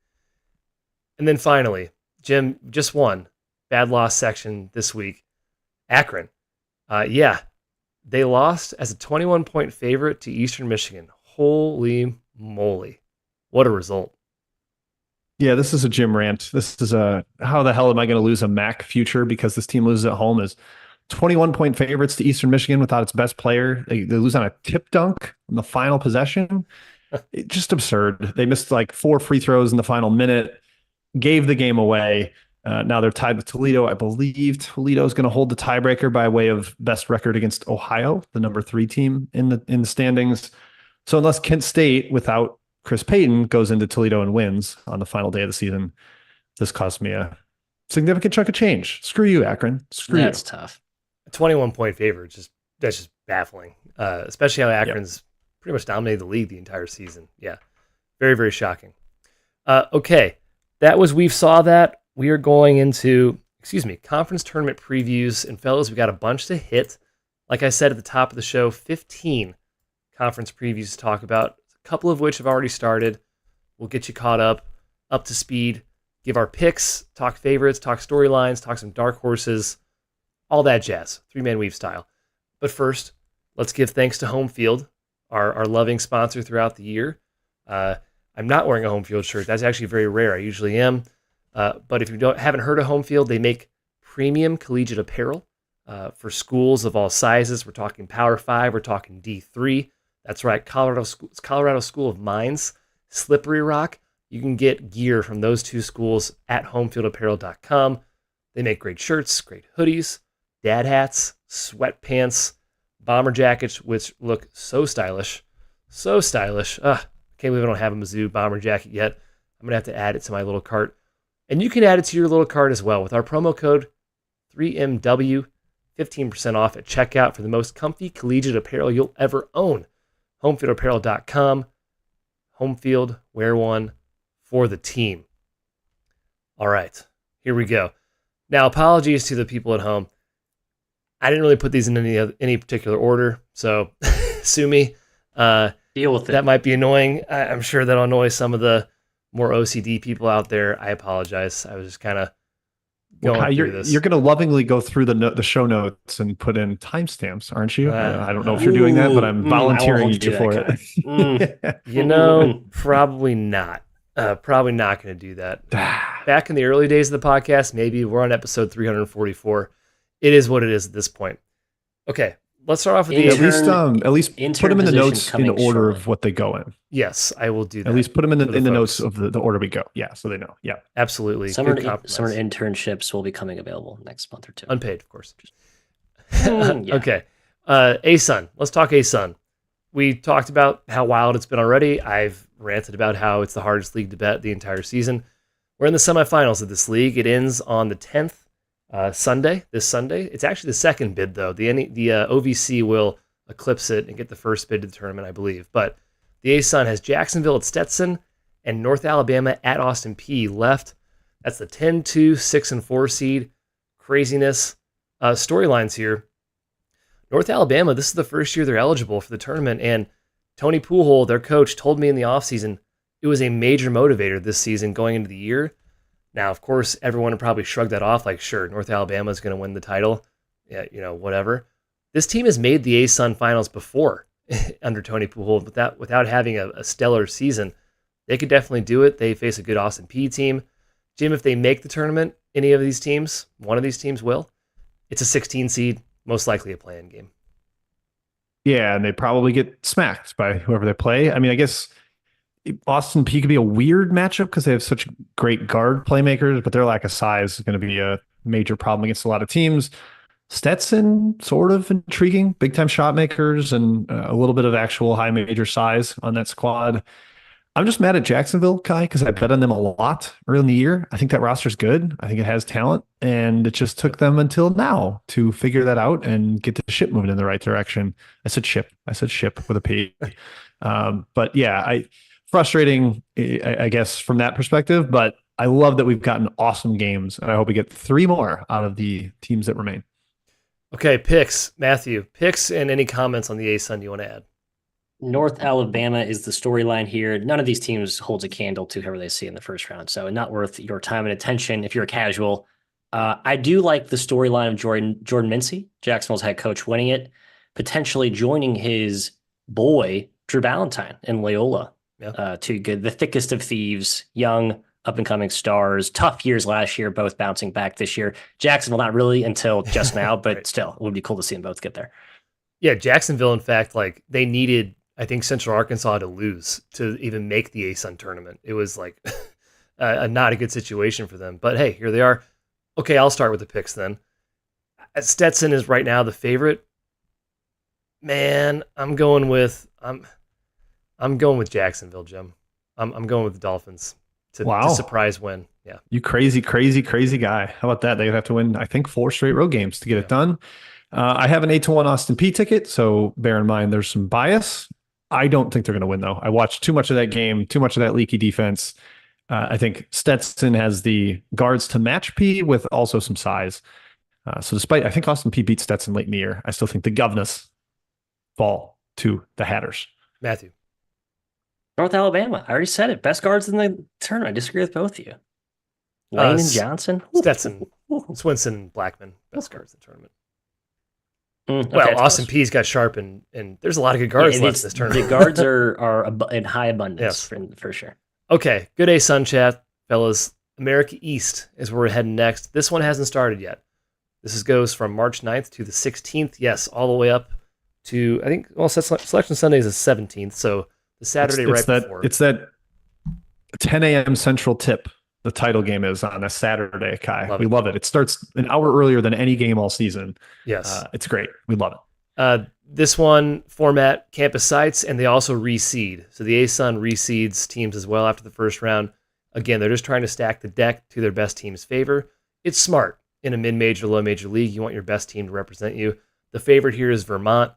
And then finally, Jim, just one bad loss section this week. Akron. They lost as a 21-point favorite to Eastern Michigan. Holy moly. What a result. Yeah, this is a Jim rant. This is how the hell am I going to lose a MAC future because this team loses at home is 21-point favorites to Eastern Michigan without its best player. They lose on a tip dunk in the final possession. It's just absurd. They missed like 4 free throws in the final minute, gave the game away. Now they're tied with Toledo. I believe Toledo is going to hold the tiebreaker by way of best record against Ohio, the number 3 team in the standings. So unless Kent State, without Chris Payton, goes into Toledo and wins on the final day of the season, this cost me a significant chunk of change. Screw you, Akron. That's tough. A 21-point favorite, that's just baffling, especially how Akron's pretty much dominated the league the entire season. Yeah, very, very shocking. Okay, that was We've Saw That. We are going into, conference tournament previews. And fellas, we got a bunch to hit. Like I said at the top of the show, 15 conference previews to talk about, a couple of which have already started. We'll get you caught up to speed, give our picks, talk favorites, talk storylines, talk some dark horses, all that jazz, 3-man weave style. But first, let's give thanks to Home Field, our loving sponsor throughout the year. I'm not wearing a Home Field shirt. That's actually very rare. I usually am. But if you haven't heard of Home Field, they make premium collegiate apparel for schools of all sizes. We're talking Power 5. We're talking D3. That's right, Colorado School of Mines, Slippery Rock. You can get gear from those 2 schools at homefieldapparel.com. They make great shirts, great hoodies, dad hats, sweatpants, bomber jackets, which look so stylish. So stylish. Can't believe I don't have a Mizzou bomber jacket yet. I'm going to have to add it to my little cart. And you can add it to your little cart as well with our promo code 3MW, 15% off at checkout for the most comfy collegiate apparel you'll ever own. Homefieldapparel.com. Homefield, wear one for the team. All right, here we go. Now, apologies to the people at home. I didn't really put these in any particular order, so sue me. Deal with it. That might be annoying. I'm sure that'll annoy some of the more OCD people out there. I apologize. I was just kind of going through this. You're going to lovingly go through the show notes and put in timestamps, aren't you? I don't know if you're doing that, but I'm volunteering you for it. Probably not. Probably not going to do that. Back in the early days of the podcast, maybe we're on episode 344. It is what it is at this point. Okay, let's start off with at least put them in the notes in the order of what they go in. Yes, I will do that. At least put them in the notes of the order we go. Yeah, so they know. Yeah, absolutely. Summer internships will be coming available next month or 2. Unpaid, of course. Okay. ASUN. Let's talk ASUN. We talked about how wild it's been already. I've ranted about how it's the hardest league to bet the entire season. We're in the semifinals of this league. It ends on the 10th, Sunday. This Sunday. It's actually the second bid though. The OVC will eclipse it and get the first bid to the tournament, I believe. But the ASUN has Jacksonville at Stetson and North Alabama at Austin Peay left. That's the 10-2, 6 and 4 seed. Craziness. Storylines here. North Alabama, this is the first year they're eligible for the tournament, and Tony Poole, their coach, told me in the offseason it was a major motivator this season going into the year. Now, of course, everyone would probably shrug that off like, sure, North Alabama is going to win the title. Yeah, whatever. This team has made the ASUN finals before under Tony Poole without having a stellar season. They could definitely do it. They face a good Austin Peay team. Jim, if they make the tournament, any of these teams, one of these teams will. It's a 16 seed, most likely a play-in game. Yeah, and they probably get smacked by whoever they play. I mean, I guess Austin Peay could be a weird matchup because they have such great guard playmakers, but their lack of size is going to be a major problem against a lot of teams. Stetson, sort of intriguing, big-time shot makers and a little bit of actual high major size on that squad. I'm just mad at Jacksonville, Kai, because I bet on them a lot early in the year. I think that roster's good. I think it has talent, and it just took them until now to figure that out and get the ship moving in the right direction. I said ship with a P. But yeah, frustrating, I guess, from that perspective. But I love that we've gotten awesome games, and I hope we get 3 more out of the teams that remain. Okay, picks, Matthew. Picks and any comments on the ASUN you want to add? North Alabama is the storyline here. None of these teams holds a candle to whoever they see in the first round, so not worth your time and attention if you're a casual. I do like the storyline of Jordan Mincy, Jacksonville's head coach, winning it, potentially joining his boy, Drew Ballantyne in Loyola. Yeah. Too good. The thickest of thieves, young, up-and-coming stars, tough years last year, both bouncing back this year. Jacksonville, not really until just now, but right. Still, it would be cool to see them both get there. Yeah, Jacksonville, in fact, like they needed, I think, Central Arkansas to lose to even make the ASUN tournament. It was like not a good situation for them. But hey, here they are. Okay, I'll start with the picks then. Stetson is right now the favorite. Man, I'm going with Jacksonville, Jim. I'm going with the Dolphins to surprise win. Yeah. You crazy guy. How about that? They have to win, I think, 4 straight road games to get it done. I have an 8-1 Austin Peay ticket, so bear in mind there's some bias. I don't think they're going to win, though. I watched too much of that game, too much of that leaky defense. I think Stetson has the guards to match P with also some size. So despite, I think Austin Peay beat Stetson late in the year, I still think the governors fall to the Hatters. Matthew. North Alabama. I already said it. Best guards in the tournament. I disagree with both of you. Lane and Johnson. Stetson. Swinson and Blackman. Best guards in the tournament. Okay, well, Austin Peay's got Sharp, and there's a lot of good guards left in this tournament. The guards are in high abundance, for sure. Okay, good ASUN chat, fellas. America East is where we're heading next. This one hasn't started yet. This goes from March 9th to the 16th. Yes, all the way up to, I think, Selection Sunday is the 17th, so the Saturday before. It's that 10 a.m. Central tip. The title game is on a Saturday, Kai. We love it. It starts an hour earlier than any game all season. Yes. It's great. We love it. This one, format campus sites, and they also reseed. So the ASUN reseeds teams as well after the first round. Again, they're just trying to stack the deck to their best team's favor. It's smart. In a mid-major, low-major league, you want your best team to represent you. The favorite here is Vermont.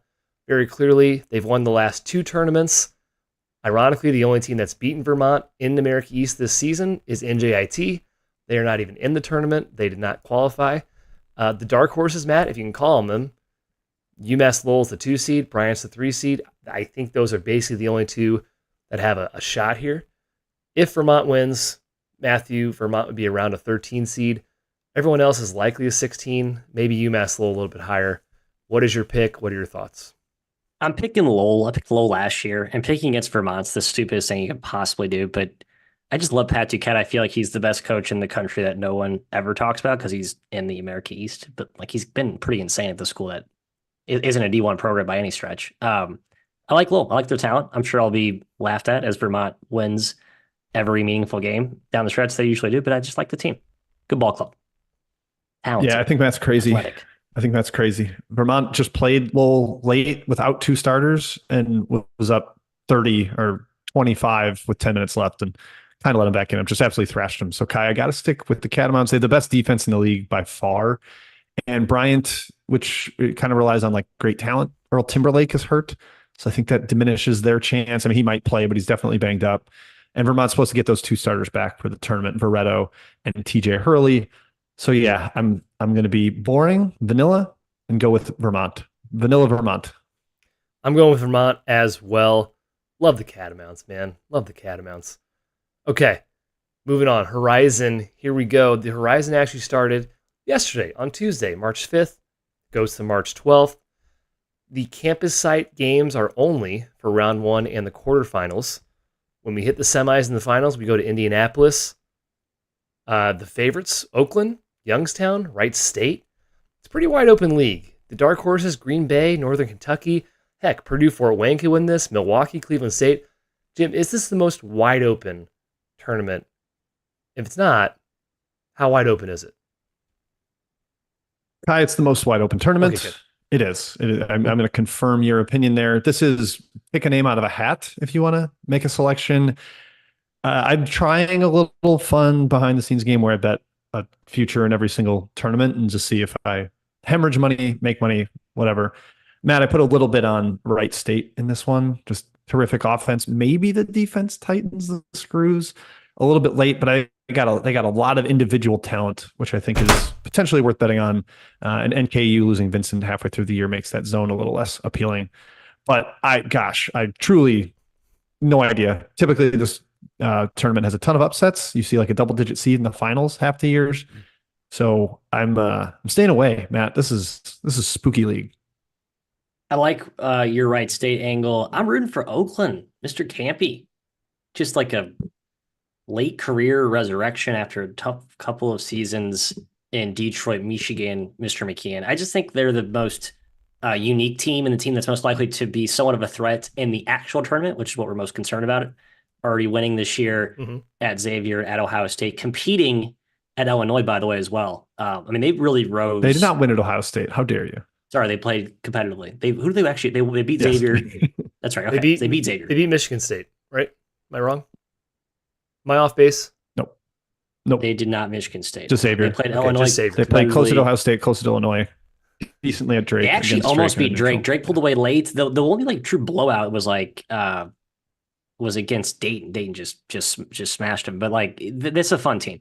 Very clearly, they've won the last 2 tournaments. Ironically, the only team that's beaten Vermont in America East this season is NJIT. They are not even in the tournament. They did not qualify. The dark horses, Matt, if you can call them, UMass Lowell's the 2 seed, Bryant's the 3 seed. I think those are basically the only 2 that have a shot here. If Vermont wins, Matthew, Vermont would be around a 13 seed. Everyone else is likely a 16, maybe UMass Lowell a little bit higher. What is your pick? What are your thoughts? I'm picking Lowell. I picked Lowell last year, and picking against Vermont's the stupidest thing you could possibly do, but I just love Pat Duquette. I feel like he's the best coach in the country that no one ever talks about because he's in the America East, but like he's been pretty insane at the school that isn't a D1 program by any stretch. I like Lowell. I like their talent. I'm sure I'll be laughed at as Vermont wins every meaningful game down the stretch they usually do, but I just like the team. Good ball club. Talented. Yeah, I think that's crazy. Athletic. I think that's crazy. Vermont just played a little late without two starters and was up 30 or 25 with 10 minutes left and kind of let them back in. I'm just absolutely thrashed them. So Kai, I got to stick with the Catamounts. They have the best defense in the league by far. And Bryant, which kind of relies on like great talent, Earl Timberlake is hurt. So I think that diminishes their chance. I mean, he might play, but he's definitely banged up. And Vermont's supposed to get those two starters back for the tournament, Veretto and TJ Hurley. So yeah, I'm going to be boring, vanilla, and go with Vermont. Vanilla Vermont. I'm going with Vermont as well. Love the Catamounts, man. Love the Catamounts. Okay, moving on. Horizon, here we go. The Horizon actually started yesterday on Tuesday, March 5th. Goes to March 12th. The campus site games are only for round one and the quarterfinals. When we hit the semis and the finals, we go to Indianapolis. The favorites, Oakland, Youngstown, Wright State. It's a pretty wide open league. The dark horses, Green Bay, Northern Kentucky. Heck, Purdue, Fort Wayne could win this. Milwaukee, Cleveland State. Jim, is this the most wide open tournament? If it's not, how wide open is it? Kai, it's the most wide open tournament. Okay, it is. I'm going to confirm your opinion there. This is pick a name out of a hat if you want to make a selection. I'm trying a little fun behind the scenes game where I bet a future in every single tournament and just see if I hemorrhage money, make money, whatever. Matt, I put a little bit on Wright State in this one. Just terrific offense. Maybe the defense tightens the screws a little bit late, but they got a lot of individual talent, which I think is potentially worth betting on. And NKU losing Vincent halfway through the year makes that zone a little less appealing. But I truly no idea. Typically, this tournament has a ton of upsets. You see like a double-digit seed in the finals half the years. So I'm staying away, Matt. This is spooky league. I like your Wright State angle. I'm rooting for Oakland, Mr. Campy. Just like a late career resurrection after a tough couple of seasons in Detroit, Michigan, Mr. McKeon. I just think they're the most unique team and the team that's most likely to be somewhat of a threat in the actual tournament, which is what we're most concerned about. Already winning this year at Xavier, at Ohio State, competing at Illinois, by the way, as well. I mean, they really rose. They did not win at Ohio State. How dare you? Sorry, they played competitively. Who did they actually? They beat Xavier. That's right. Okay. They beat Xavier. They beat Michigan State, right? Am I wrong? Am I off base? Nope. They did not Michigan State. Just Xavier. They played Illinois. Just Xavier. They played closer to Ohio State, closer to Illinois. Decently at Drake. They actually almost beat Drake. Drake pulled away late. The only like true blowout was like was against Dayton. Dayton just smashed him. But like this is a fun team.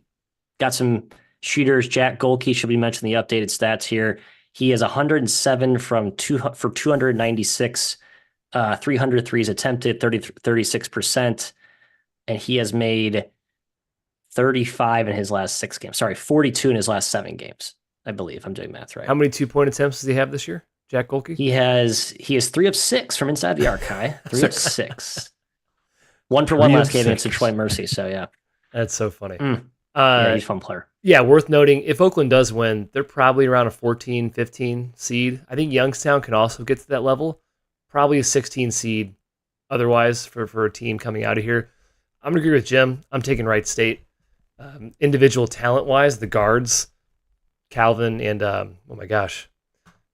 Got some shooters. Jack Golke should be mentioned the updated stats here. He has 107 for 296, 300 threes attempted, 36%, and he has made 35 in his last 6 games. Sorry, 42 in his last 7 games. I believe I'm doing math right. How many 2-point attempts does he have this year, Jack Golke? He has 3 of 6 from inside the arc. 3 of 6. 1 for 1 last game against Detroit Mercy. So yeah, that's so funny. Yeah, he's a fun player. Yeah, worth noting, if Oakland does win, they're probably around a 14, 15 seed. I think Youngstown can also get to that level. Probably a 16 seed otherwise for a team coming out of here. I'm going to agree with Jim. I'm taking Wright State. Individual talent-wise, the guards, Calvin and, oh my gosh,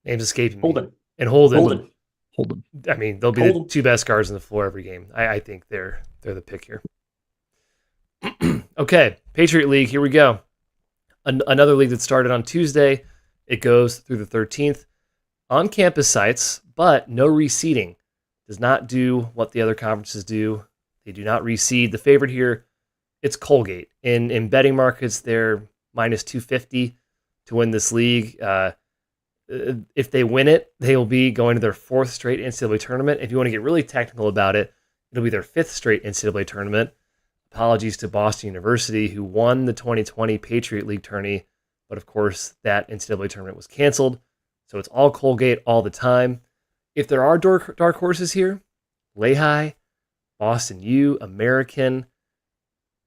name's escaping me. Holden. I mean, they'll be the 2 best guards on the floor every game. I think they're the pick here. Okay, Patriot League, here we go. Another league that started on Tuesday. It goes through the 13th. On-campus sites, but no reseeding. Does not do what the other conferences do. They do not reseed. The favorite here, it's Colgate. In betting markets, they're minus 250 to win this league. If they win it, they will be going to their 4th straight NCAA tournament. If you want to get really technical about it, it'll be their 5th straight NCAA tournament. Apologies to Boston University, who won the 2020 Patriot League tourney, but of course that NCAA tournament was canceled. So it's all Colgate all the time. If there are dark horses here, Lehigh, Boston U, American.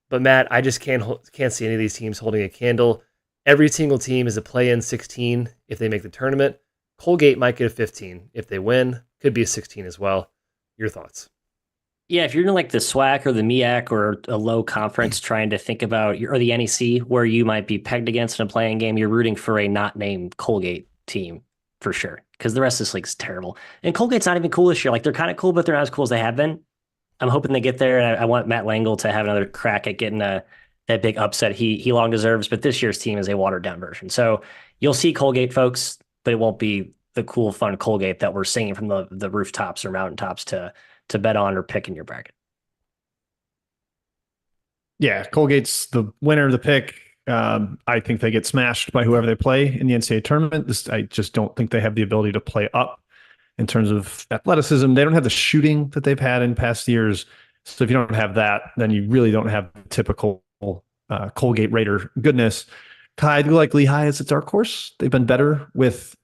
But Matt, I just can't see any of these teams holding a candle. Every single team is a play-in 16 if they make the tournament. Colgate might get a 15 if they win. Could be a 16 as well. Your thoughts? Yeah, if you're in like the SWAC or the MEAC or a low conference trying to think about, or the NEC, where you might be pegged against in a playing game, you're rooting for a not named Colgate team for sure, because the rest of this league is terrible. And Colgate's not even cool this year. Like, they're kind of cool, but they're not as cool as they have been. I'm hoping they get there, and I want Matt Langle to have another crack at getting that big upset he long deserves. But this year's team is a watered down version. So you'll see Colgate, folks, but it won't be the cool, fun Colgate that we're singing from the rooftops or mountaintops to bet on or pick in your bracket. Yeah, Colgate's the winner of the pick. I think they get smashed by whoever they play in the NCAA tournament. I just don't think they have the ability to play up in terms of athleticism. They don't have the shooting that they've had in past years. So if you don't have that, then you really don't have typical Colgate Raider goodness. Kai, do you like Lehigh as a dark horse? They've been better with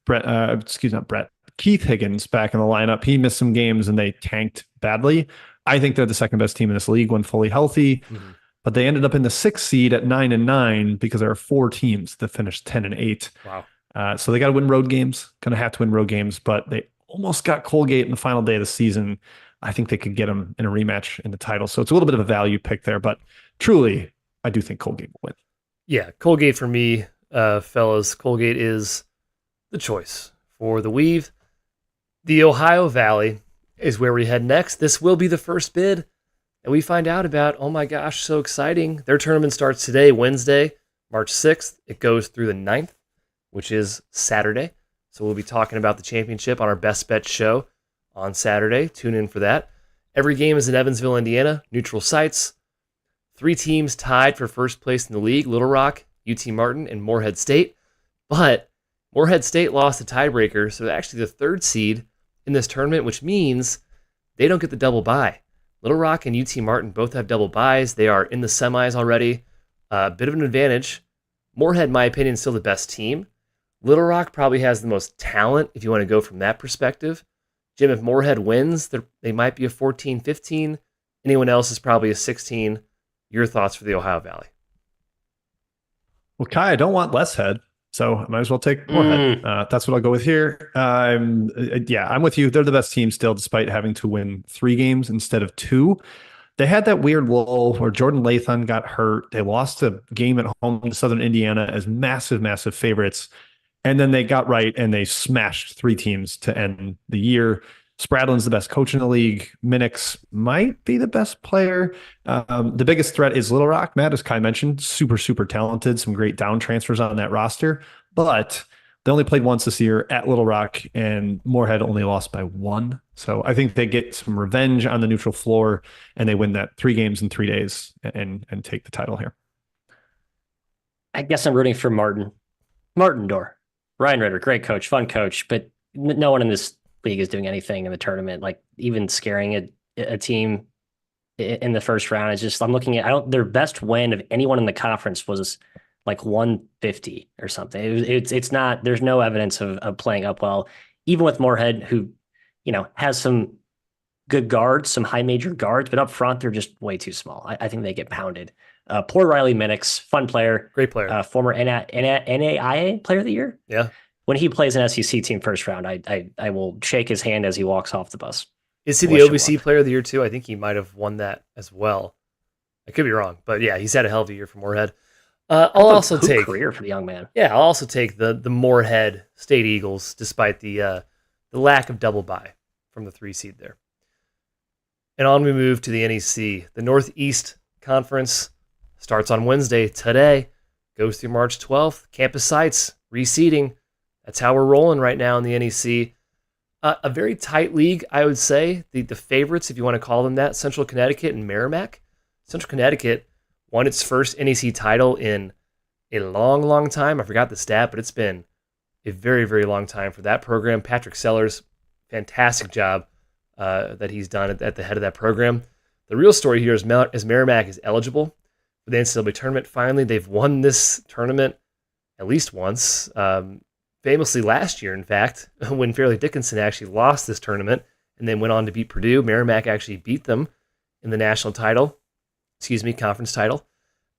Keith Higgins back in the lineup. He missed some games and they tanked badly. I think they're the second best team in this league when fully healthy. Mm-hmm. But they ended up in the 6th seed at 9-9 because there are 4 teams that finished 10-8. Wow. So they got to win road games, kind of have to win road games, but they almost got Colgate in the final day of the season. I think they could get them in a rematch in the title. So it's a little bit of a value pick there, but truly, I do think Colgate will win. Yeah, Colgate for me, fellas. Colgate is the choice for the weave. The Ohio Valley is where we head next. This will be the first bid that we find out about. Oh my gosh, so exciting. Their tournament starts today, Wednesday, March 6th. It goes through the 9th, which is Saturday. So we'll be talking about the championship on our Best Bet show on Saturday. Tune in for that. Every game is in Evansville, Indiana, neutral sites. 3 teams tied for first place in the league, Little Rock, UT Martin, and Morehead State. But Morehead State lost the tiebreaker, so they're actually the 3rd seed in this tournament, which means they don't get the double bye. Little Rock and UT Martin both have double byes. They are in the semis already. A bit of an advantage. Morehead, in my opinion, is still the best team. Little Rock probably has the most talent if you want to go from that perspective. Jim, if Morehead wins, they might be a 14-15. Anyone else is probably a 16. Your thoughts for the Ohio Valley? Well, Kai, I don't want less head, so I might as well take Morehead. That's what I'll go with here. I'm with you. They're the best team still, despite having to win 3 games instead of 2. They had that weird lull where Jordan Latham got hurt. They lost a game at home to Southern Indiana as massive, massive favorites. And then they got right and they smashed 3 teams to end the year. Spradlin's the best coach in the league. Minix might be the best player. The biggest threat is Little Rock. Matt, as Kai mentioned, super, super talented. Some great down transfers on that roster. But they only played once this year at Little Rock, and Morehead only lost by 1. So I think they get some revenge on the neutral floor, and they win that 3 games in 3 days and take the title here. I guess I'm rooting for Martindor. Ryan Ritter, great coach, fun coach, but no one in this league is doing anything in the tournament. Like, even scaring a team in the first round is just, I'm looking at, their best win of anyone in the conference was like 150 or something. It's not, there's no evidence of playing up well, even with Morehead, who, has some good guards, some high major guards, but up front, they're just way too small. I think they get pounded. Poor Riley Minix, fun player. Great player. Former NAIA player of the year. Yeah. When he plays an SEC team first round, I will shake his hand as he walks off the bus. Is he the OVC player of the year too? I think he might have won that as well. I could be wrong, but yeah, he's had a hell of a year for Morehead. I'll also take career for the young man. Yeah, I'll also take the Morehead State Eagles, despite the lack of double bye from the 3 seed there. And on we move to the NEC. The Northeast Conference starts on Wednesday today, goes through March 12th. Campus sites, reseeding. That's how we're rolling right now in the NEC. A very tight league, I would say. The favorites, if you want to call them that, Central Connecticut and Merrimack. Central Connecticut won its first NEC title in a long, long time. I forgot the stat, but it's been a very, very long time for that program. Patrick Sellers, fantastic job that he's done at the head of that program. The real story here is Merrimack is eligible for the NCAA tournament. Finally, they've won this tournament at least once. Famously last year, in fact, when Fairleigh Dickinson actually lost this tournament and then went on to beat Purdue, Merrimack actually beat them in the conference title.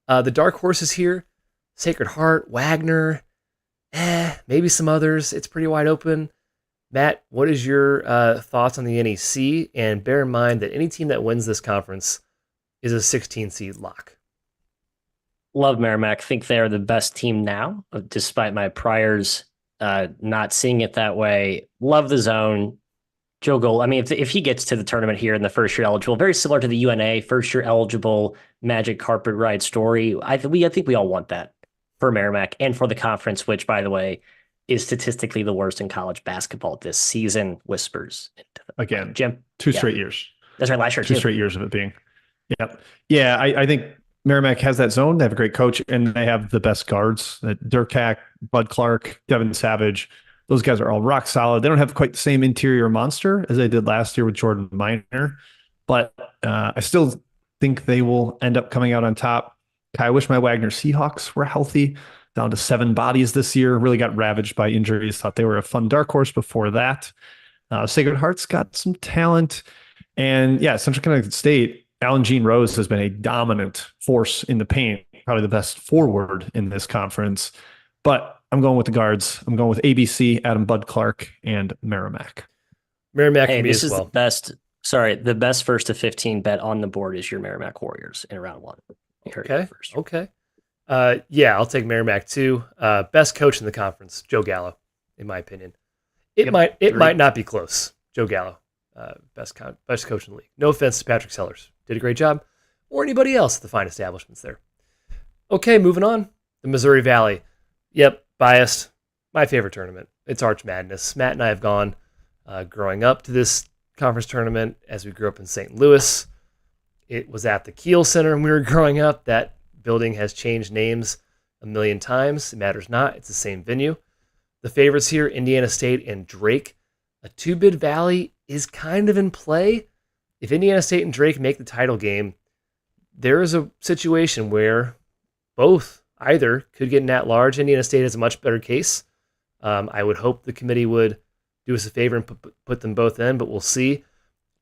The dark horses here, Sacred Heart, Wagner, maybe some others. It's pretty wide open. Matt, what is your thoughts on the NEC? And bear in mind that any team that wins this conference is a 16 seed lock. Love Merrimack. Think they're the best team now, despite my priors Not seeing it that way. Love the zone. Joe Gold. I mean, if he gets to the tournament here in the first year eligible, very similar to the UNA first year eligible Magic carpet ride story. I think we all want that for Merrimack and for the conference, which, by the way, is statistically the worst in college basketball this season. Whispers into the Again, Jim. two straight years. That's right, last year Two too. straight years of it being. Yep. Yeah, I think Merrimack has that zone. They have a great coach, and they have the best guards. Dirk Hack, Bud Clark, Devin Savage. Those guys are all rock solid. They don't have quite the same interior monster as they did last year with Jordan Minor, but I still think they will end up coming out on top. I wish my Wagner Seahawks were healthy. Down to 7 bodies this year. Really got ravaged by injuries. Thought they were a fun dark horse before that. Sacred Heart's got some talent. And yeah, Central Connecticut State, Alan Jean Rose has been a dominant force in the paint, probably the best forward in this conference. But I'm going with the guards. I'm going with ABC, Adam Bud Clark, and Merrimack. Merrimack Hey, for me this as is well. the best. Sorry, the best first to 15 bet on the board is your Merrimack Warriors in round 1. You heard it first. Okay. Yeah, I'll take Merrimack too. Best coach in the conference, Joe Gallo, in my opinion. It might not be close. Joe Gallo, best coach in the league. No offense to Patrick Sellers, did a great job, or anybody else at the fine establishments there. Okay, moving on. The Missouri Valley. Yep, biased. My favorite tournament. It's Arch Madness. Matt and I have gone growing up to this conference tournament as we grew up in St. Louis. It was at the Kiel Center when we were growing up. That building has changed names a million times. It matters not. It's the same venue. The favorites here, Indiana State and Drake. A 2-bid Valley is kind of in play. If Indiana State and Drake make the title game, there is a situation where either could get an at-large. Indiana State has a much better case. I would hope the committee would do us a favor and put them both in, but we'll see.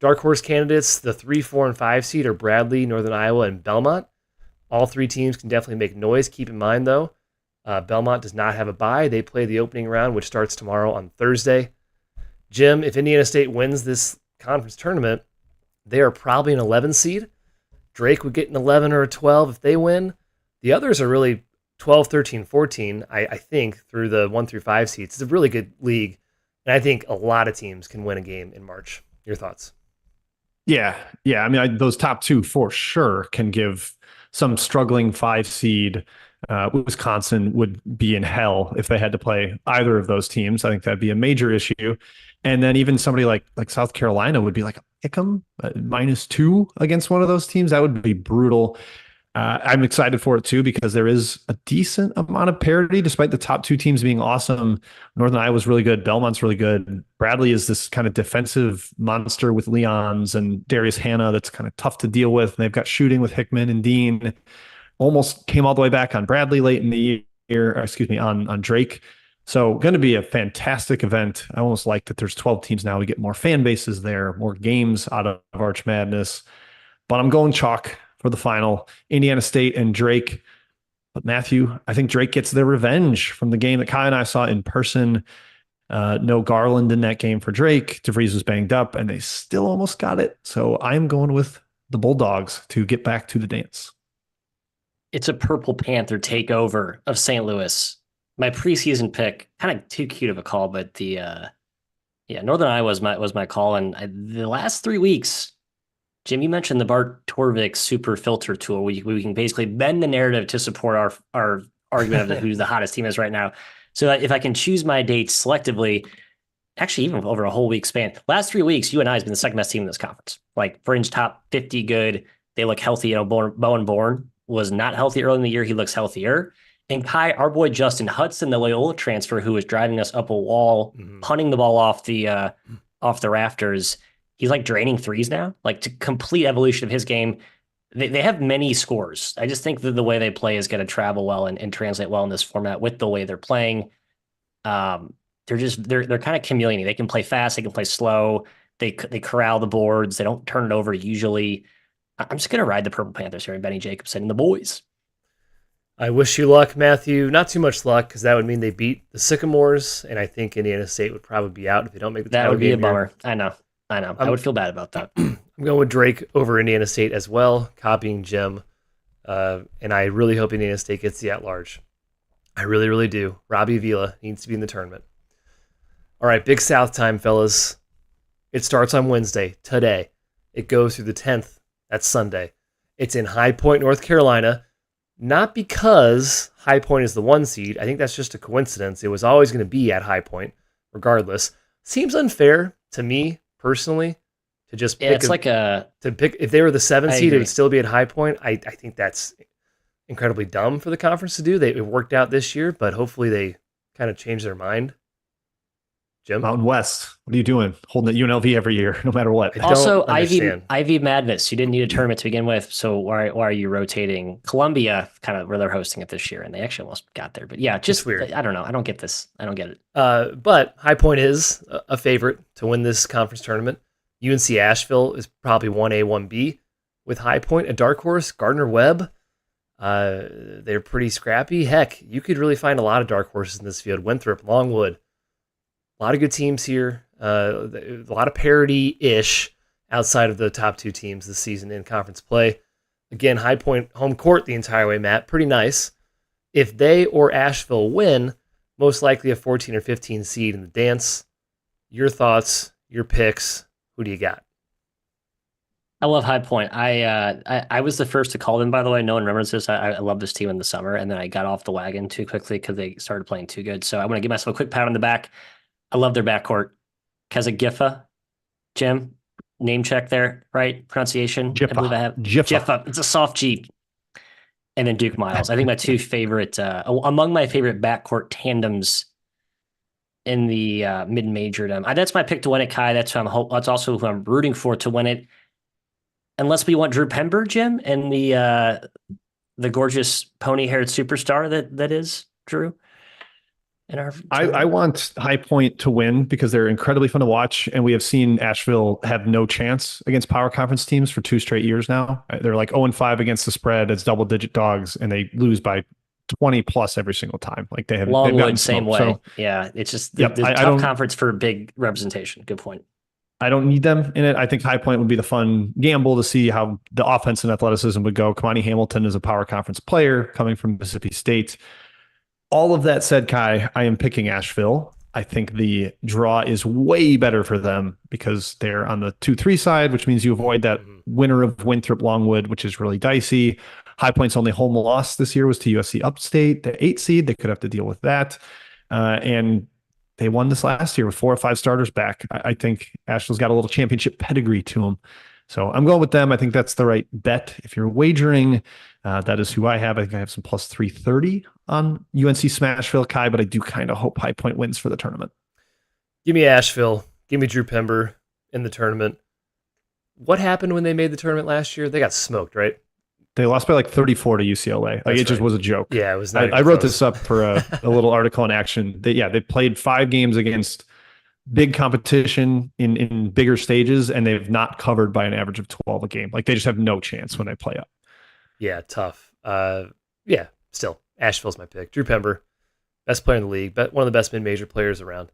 Dark horse candidates, the 3, 4, and 5 seed are Bradley, Northern Iowa, and Belmont. All 3 teams can definitely make noise. Keep in mind, though, Belmont does not have a bye. They play the opening round, which starts tomorrow on Thursday. Jim, if Indiana State wins this conference tournament, they are probably an 11 seed. Drake would get an 11 or a 12 if they win. The others are really 12, 13, 14, I think, through the 1 through 5 seeds. It's a really good league, and I think a lot of teams can win a game in March. Your thoughts? Yeah. I mean, those top 2 for sure can give some struggling 5 seed. Wisconsin would be in hell if they had to play either of those teams. I think that'd be a major issue. And then even somebody like South Carolina would be like a pick 'em -2 against one of those teams. That would be brutal. I'm excited for it too, because there is a decent amount of parity despite the top 2 teams being awesome. Northern Iowa's really good. Belmont's really good. Bradley is this kind of defensive monster with Leons and Darius Hannah that's kind of tough to deal with. And they've got shooting with Hickman and Dean. Almost came all the way back on Bradley late in the year, on Drake. So going to be a fantastic event. I almost like that there's 12 teams now. We get more fan bases there, more games out of Arch Madness. But I'm going chalk for the final, Indiana State and Drake. But Matthew, I think Drake gets their revenge from the game that Kai and I saw in person. No Garland in that game for Drake. DeVries was banged up, and they still almost got it. So I'm going with the Bulldogs to get back to the dance. It's a Purple Panther takeover of St. Louis. My preseason pick, kind of too cute of a call, but Northern Iowa was my call. And the last 3 weeks, Jim, you mentioned the Bart Torvik super filter tool. We can basically bend the narrative to support our argument of who the hottest team is right now. So if I can choose my dates selectively, actually even over a whole week span, last 3 weeks, UNI has been the second best team in this conference. Like fringe top 50 good. They look healthy. Bowen Bourne was not healthy early in the year. He looks healthier. And Kai, our boy Justin Hudson, the Loyola transfer, who was driving us up a wall, punting the ball off the rafters. He's like draining threes now, like to complete evolution of his game. They have many scores. I just think that the way they play is going to travel well and translate well in this format with the way they're playing. They're kind of chameleon. They can play fast. They can play slow. They corral the boards. They don't turn it over usually. I'm just going to ride the Purple Panthers here and Benny Jacobson and the boys. I wish you luck, Matthew. Not too much luck, because that would mean they beat the Sycamores, and I think Indiana State would probably be out if they don't make the title game. That would be a bummer. Here. I know. I would feel bad about that. I'm going with Drake over Indiana State as well, copying Jim. And I really hope Indiana State gets the at-large. I really, really do. Robbie Vila needs to be in the tournament. All right, Big South time, fellas. It starts on Wednesday, today. It goes through the 10th. That's Sunday. It's in High Point, North Carolina. Not because High Point is the 1 seed. I think that's just a coincidence. It was always going to be at High Point, regardless. Seems unfair to me, personally, to just pick if they were the 7 seed, it would still be at High Point. I think that's incredibly dumb for the conference to do. It worked out this year, but hopefully they kind of change their mind. Jim? Mountain West. What are you doing? Holding at UNLV every year, no matter what. Also, Ivy Madness. You didn't need a tournament to begin with, so why are you rotating? Columbia, kind of where they're hosting it this year, and they actually almost got there. But yeah, just weird. I don't know. I don't get this. I don't get it. But High Point is a favorite to win this conference tournament. UNC Asheville is probably 1A, 1B. With High Point, a dark horse, Gardner-Webb. They're pretty scrappy. Heck, you could really find a lot of dark horses in this field. Winthrop, Longwood. A lot of good teams here. A lot of parity-ish outside of the top 2 teams this season in conference play. Again, High Point home court the entire way, Matt. Pretty nice. If they or Asheville win, most likely a 14 or 15 seed in the dance. Your thoughts, your picks. Who do you got? I love High Point. I was the first to call them, by the way. No one remembers this. I love this team in the summer, and then I got off the wagon too quickly because they started playing too good. So I want to give myself a quick pat on the back. I love their backcourt. Kezigifa, Jim, name check there, right? Pronunciation. Jiffa. I believe I have. Jiffa. It's a soft G. And then Duke Miles. I think my 2 favorite, among my favorite backcourt tandems in the mid-majordom. That's my pick to win it, Kai. That's also who I'm rooting for to win it. Unless we want Drew Pember, Jim, and the gorgeous pony-haired superstar that is Drew. I want High Point to win because they're incredibly fun to watch, and we have seen Asheville have no chance against power conference teams for 2 straight years now. They're like 0-5 against the spread as double-digit dogs, and they lose by 20 plus every single time. Like they have Longwood, same way. So, yeah, it's just the tough conference for big representation. Good point. I don't need them in it. I think High Point would be the fun gamble to see how the offense and athleticism would go. Kamani Hamilton is a power conference player coming from Mississippi State. All of that said, Kai, I am picking Asheville. I think the draw is way better for them because they're on the 2-3 side, which means you avoid that winner of Winthrop Longwood, which is really dicey. High Point's only home loss this year was to USC Upstate, the 8 seed. They could have to deal with that. And they won this last year with 4 or 5 starters back. I think Asheville's got a little championship pedigree to them. So I'm going with them. I think that's the right bet. If you're wagering, that is who I have. I think I have some plus 330 on UNC Smashville, Kai, but I do kind of hope High Point wins for the tournament. Give me Asheville. Give me Drew Pember in the tournament. What happened when they made the tournament last year? They got smoked, right? They lost by like 34 to UCLA. Like just was a joke. Yeah, it was not. I wrote this up for a little article in Action. They played 5 games against big competition in bigger stages, and they've not covered by an average of 12 a game. Like they just have no chance when they play up. Yeah, tough. Still, Asheville's my pick. Drew Pember, best player in the league, but one of the best mid-major players around.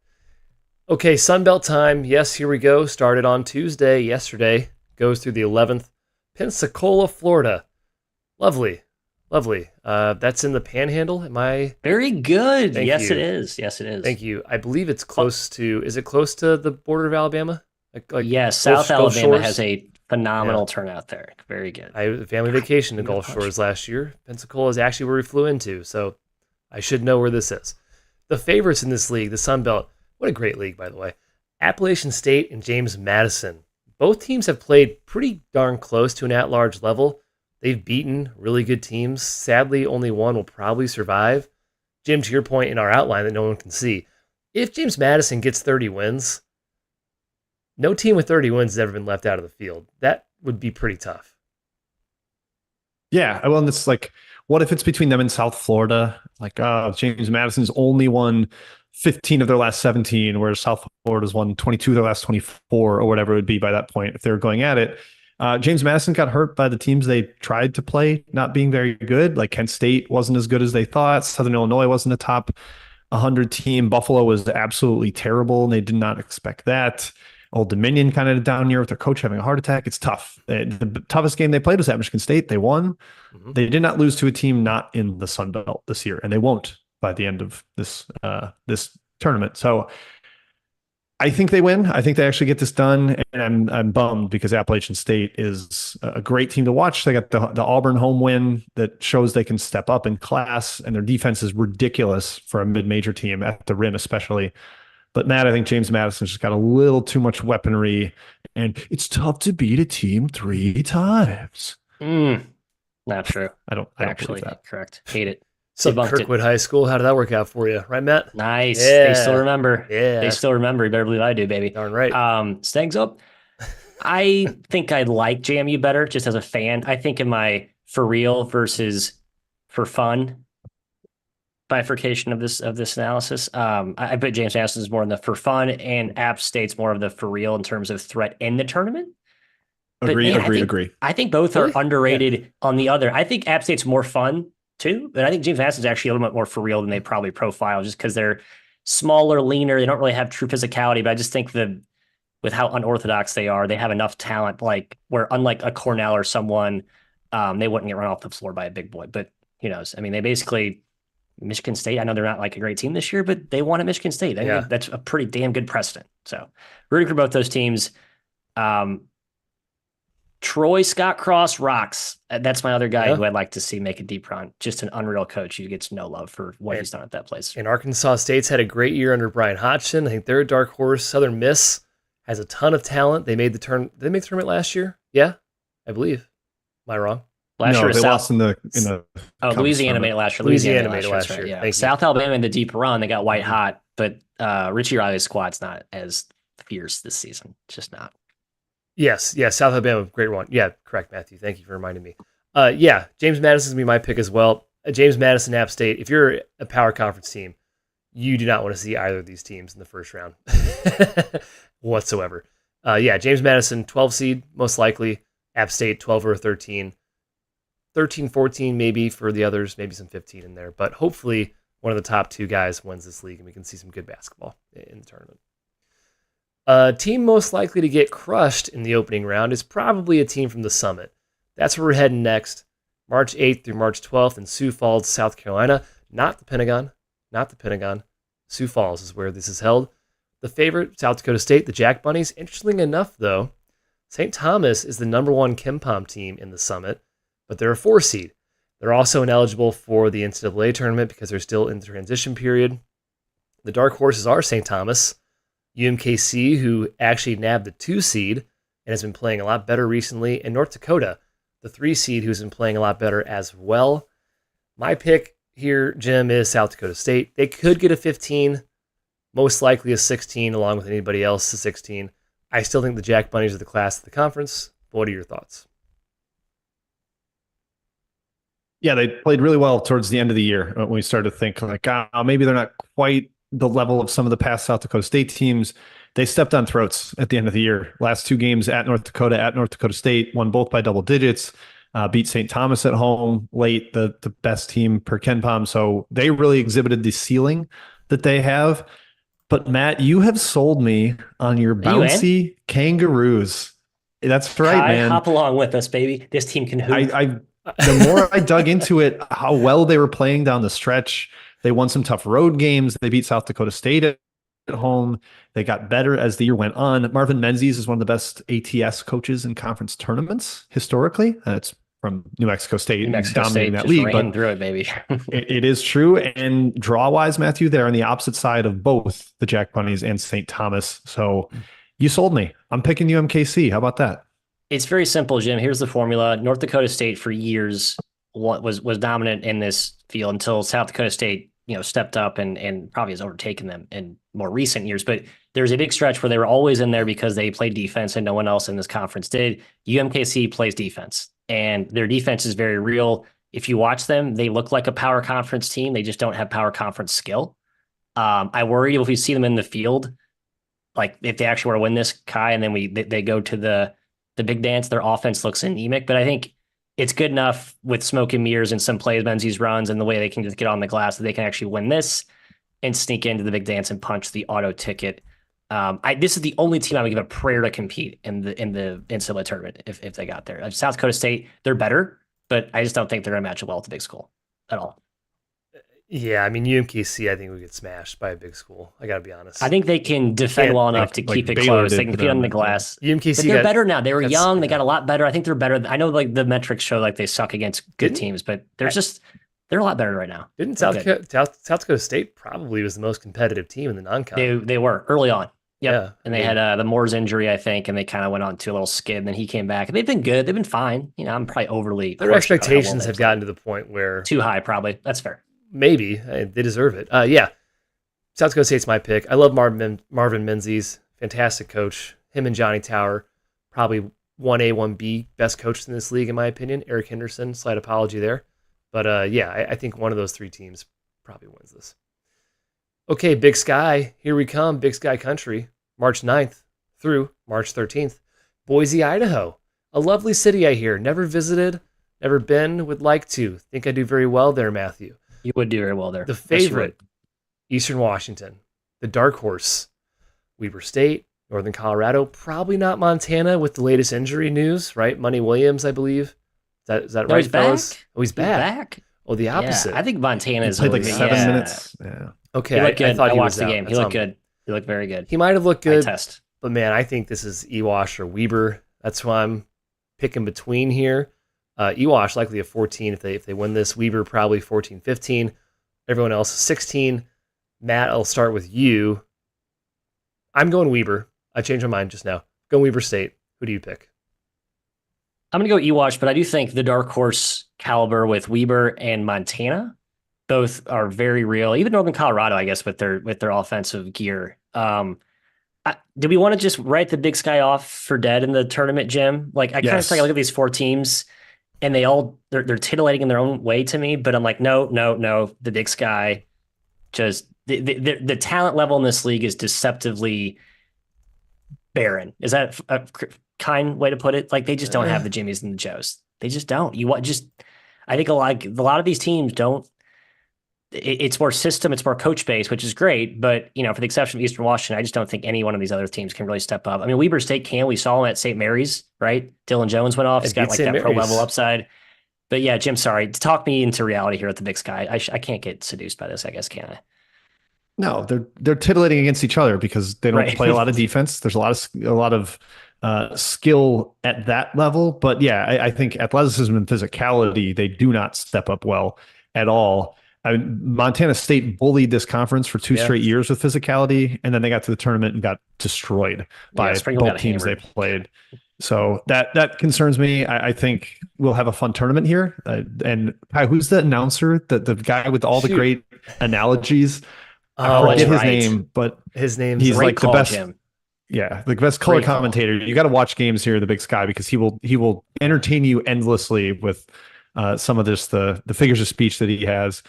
Okay, Sunbelt time. Yes, here we go. Started on Tuesday, yesterday. Goes through the 11th. Pensacola, Florida. Lovely. That's in the Panhandle. Am I? Very good. Thank yes, you. it is. Yes, it is. Thank you. I believe it's close to. Is it close to the border of Alabama? Yes, South Alabama has a phenomenal turnout there. Very good. I had a family vacation to Gulf Shores last year. Pensacola is actually where we flew into, so I should know where this is. The favorites in this league, the Sun Belt. What a great league, by the way. Appalachian State and James Madison. Both teams have played pretty darn close to an at-large level. They've beaten really good teams. Sadly, only one will probably survive. Jim, to your point in our outline that no one can see, if James Madison gets 30 wins, no team with 30 wins has ever been left out of the field. That would be pretty tough. Yeah, well, and it's like, what if it's between them and South Florida? Like, James Madison's only won 15 of their last 17, whereas South Florida's won 22 of their last 24, or whatever it would be by that point if they were going at it. James Madison got hurt by the teams they tried to play not being very good. Like Kent State wasn't as good as they thought. Southern Illinois wasn't a top 100 team. Buffalo was absolutely terrible, and they did not expect that. Old Dominion kind of down here with their coach having a heart attack. It's tough. The toughest game they played was at Michigan State. They won. Mm-hmm. They did not lose to a team not in the Sun Belt this year, and they won't by the end of this tournament. So I think they win. I think they actually get this done, and I'm bummed because Appalachian State is a great team to watch. They got the Auburn home win that shows they can step up in class, and their defense is ridiculous for a mid-major team at the rim, especially. But Matt, I think James Madison's just got a little too much weaponry, and it's tough to beat a team 3 times. Not true. I don't Actually believe that. Correct. Hate it. So Kirkwood High School, how did that work out for you? Right, Matt? Nice. Yeah. They still remember. Yeah. They still remember. You better believe I do, baby. Darn right. Stags up. I think I like JMU better just as a fan. I think in my for real versus for fun bifurcation of this analysis, I put James Madison's more in the for fun, and App State's more of the for real in terms of threat in the tournament. Agree. I think both are underrated on the other. I think App State's more fun too, but I think James Madison's actually a little bit more for real than they probably profile, just because they're smaller, leaner. They don't really have true physicality, but I just think with how unorthodox they are, they have enough talent, like where unlike a Cornell or someone, they wouldn't get run off the floor by a big boy. But who knows? I mean, they basically Michigan State. I know they're not like a great team this year, but they won at Michigan State. I think that's a pretty damn good precedent. So rooting for both those teams. Troy Scott Cross rocks. That's my other guy who I'd like to see make a deep run. Just an unreal coach who gets no love for what he's done at that place. And Arkansas State's had a great year under Brian Hodgson. I think they're a dark horse. Southern Miss has a ton of talent. They made the turn. Did they make the tournament last year? Yeah, I believe. Am I wrong? Last year they lost in the Louisiana made it last year. Louisiana made it last year. Yeah. South Alabama in the deep run, they got white hot, but Richie Riley's squad's not as fierce this season. It's just not. Yes, South Alabama, great run. Yeah, correct, Matthew. Thank you for reminding me. James Madison's gonna be my pick as well. James Madison, App State. If you're a power conference team, you do not want to see either of these teams in the first round whatsoever. James Madison, 12 seed, most likely. App State, 12 or 13. 13, 14 maybe for the others, maybe some 15 in there. But hopefully one of the top 2 guys wins this league and we can see some good basketball in the tournament. Team most likely to get crushed in the opening round is probably a team from the Summit. That's where we're heading next. March 8th through March 12th in Sioux Falls, South Carolina. Not the Pentagon. Sioux Falls is where this is held. The favorite, South Dakota State, the Jack Bunnies. Interestingly enough, though, St. Thomas is the number 1 KenPom team in the Summit, but they're a 4 seed. They're also ineligible for the NCAA tournament because they're still in the transition period. The dark horses are St. Thomas, UMKC, who actually nabbed the 2 seed and has been playing a lot better recently, and North Dakota, the 3 seed, who's been playing a lot better as well. My pick here, Jim, is South Dakota State. They could get a 15, most likely a 16, along with anybody else, a 16. I still think the Jack Bunnies are the class of the conference. What are your thoughts? Yeah, they played really well towards the end of the year when we started to think like, maybe they're not quite the level of some of the past South Dakota State teams. They stepped on throats at the end of the year. Last 2 games at North Dakota State, won both by double digits, beat St. Thomas at home late, the best team per KenPom. So they really exhibited the ceiling that they have. But Matt, you have sold me on your bouncy Kangaroos. That's right, man. Hop along with us, baby. This team can hoop. The more I dug into it, how well they were playing down the stretch. They won some tough road games. They beat South Dakota State at home. They got better as the year went on. Marvin Menzies is one of the best ATS coaches in conference tournaments historically. It's from New Mexico State, dominating that league. But through it, baby. it is true. And draw-wise, Matthew, they're on the opposite side of both the Jack Bunnies and St. Thomas. So you sold me. I'm picking UMKC. How about that? It's very simple, Jim. Here's the formula. North Dakota State for years was dominant in this field until South Dakota State, stepped up and probably has overtaken them in more recent years. But there's a big stretch where they were always in there because they played defense and no one else in this conference did. UMKC plays defense, and their defense is very real. If you watch them, they look like a power conference team. They just don't have power conference skill. I worry if we see them in the field, like if they actually were to win this, Kai, and then they go to the big dance, their offense looks anemic. But I think it's good enough with smoke and mirrors and some plays Menzies runs and the way they can just get on the glass that they can actually win this and sneak into the big dance and punch the auto ticket. This is the only team I would give a prayer to compete in the NCAA tournament if they got there. South Dakota State, they're better, but I just don't think they're going to match up well with the big school at all. Yeah, I mean UMKC, I think we get smashed by a big school. I gotta be honest. I think they can defend well enough to keep it Baylor close. They did can to compete on them, the glass. UMKC But they're better now. They were young. They yeah. got a lot better. I think they're better. I know like the metrics show like they suck against good teams, but they're a lot better right now. Didn't South Dakota State probably was the most competitive team in the non-con? They were early on. Yep. Yeah, And they had the Moore's injury, I think, and they kind of went on to a little skid, and then he came back. And they've been good. They've been fine. You know, I'm probably overly their expectations have gotten to the point where too high, probably. That's fair. Maybe they deserve it. Yeah, South Dakota State's my pick. I love Marvin Menzies, fantastic coach. Him and Johnny Tower, probably 1A, 1B best coaches in this league, in my opinion. Eric Henderson, slight apology there. But yeah, I think one of those three teams probably wins this. Okay, Big Sky, here we come. Big Sky Country, March 9th through March 13th. Boise, Idaho. A lovely city, I hear. Never visited, never been, would like to. Think I do very well there, Matthew. You would do very well there. The favorite, Eastern Washington. The dark horse, Weber State, Northern Colorado. Probably not Montana with the latest injury news, right? Money Williams, I believe. Is that right, fellas? Back? Oh, he's back. Oh, the opposite. Yeah, I think Montana is played like 7 minutes. Yeah. Okay, I thought I watched the game. He looked good. He looked very good. He might have looked good. Test. But man, I think this is Ewash or Weber. That's why I'm picking between here. Ewash likely a 14 if they win this. Weber probably 14, 15. Everyone else 16. Matt, I'll start with you. I'm going Weber. I changed my mind just now. Going Weber State. Who do you pick? I'm going to go Ewash, but I do think the dark horse caliber with Weber and Montana both are very real. Even Northern Colorado, I guess, with their offensive gear. Do we want to just write the Big Sky off for dead in the tournament, Jim? Like I kind of look at these four teams, and they're titillating in their own way to me. But I'm like, no. The Big Sky, just the talent level in this league is deceptively barren. Is that a kind way to put it? Like they just don't have the Jimmies and the Joes. They just don't. I think a lot of these teams don't. It's more system, it's more coach base, which is great. But, you know, for the exception of Eastern Washington, I just don't think any one of these other teams can really step up. I mean, Weber State can. We saw him at St. Mary's, right? Dylan Jones went off. He's got like that pro level upside. But yeah, Jim, sorry. Talk me into reality here at the Big Sky. I can't get seduced by this, I guess, can I? No, they're titillating against each other because they don't play a lot of defense. There's a lot of skill at that level. But yeah, I think athleticism and physicality, they do not step up well at all. I mean, Montana State bullied this conference for 2 straight years with physicality, and then they got to the tournament and got destroyed by both teams they played. So that concerns me. I think we'll have a fun tournament here. And who's the announcer? The guy with all the great analogies. I forget his name, but his name. He's like the best. Jim. Yeah, the best color commentator. You got to watch games here at the Big Sky because he will entertain you endlessly with some of the figures of speech that he has.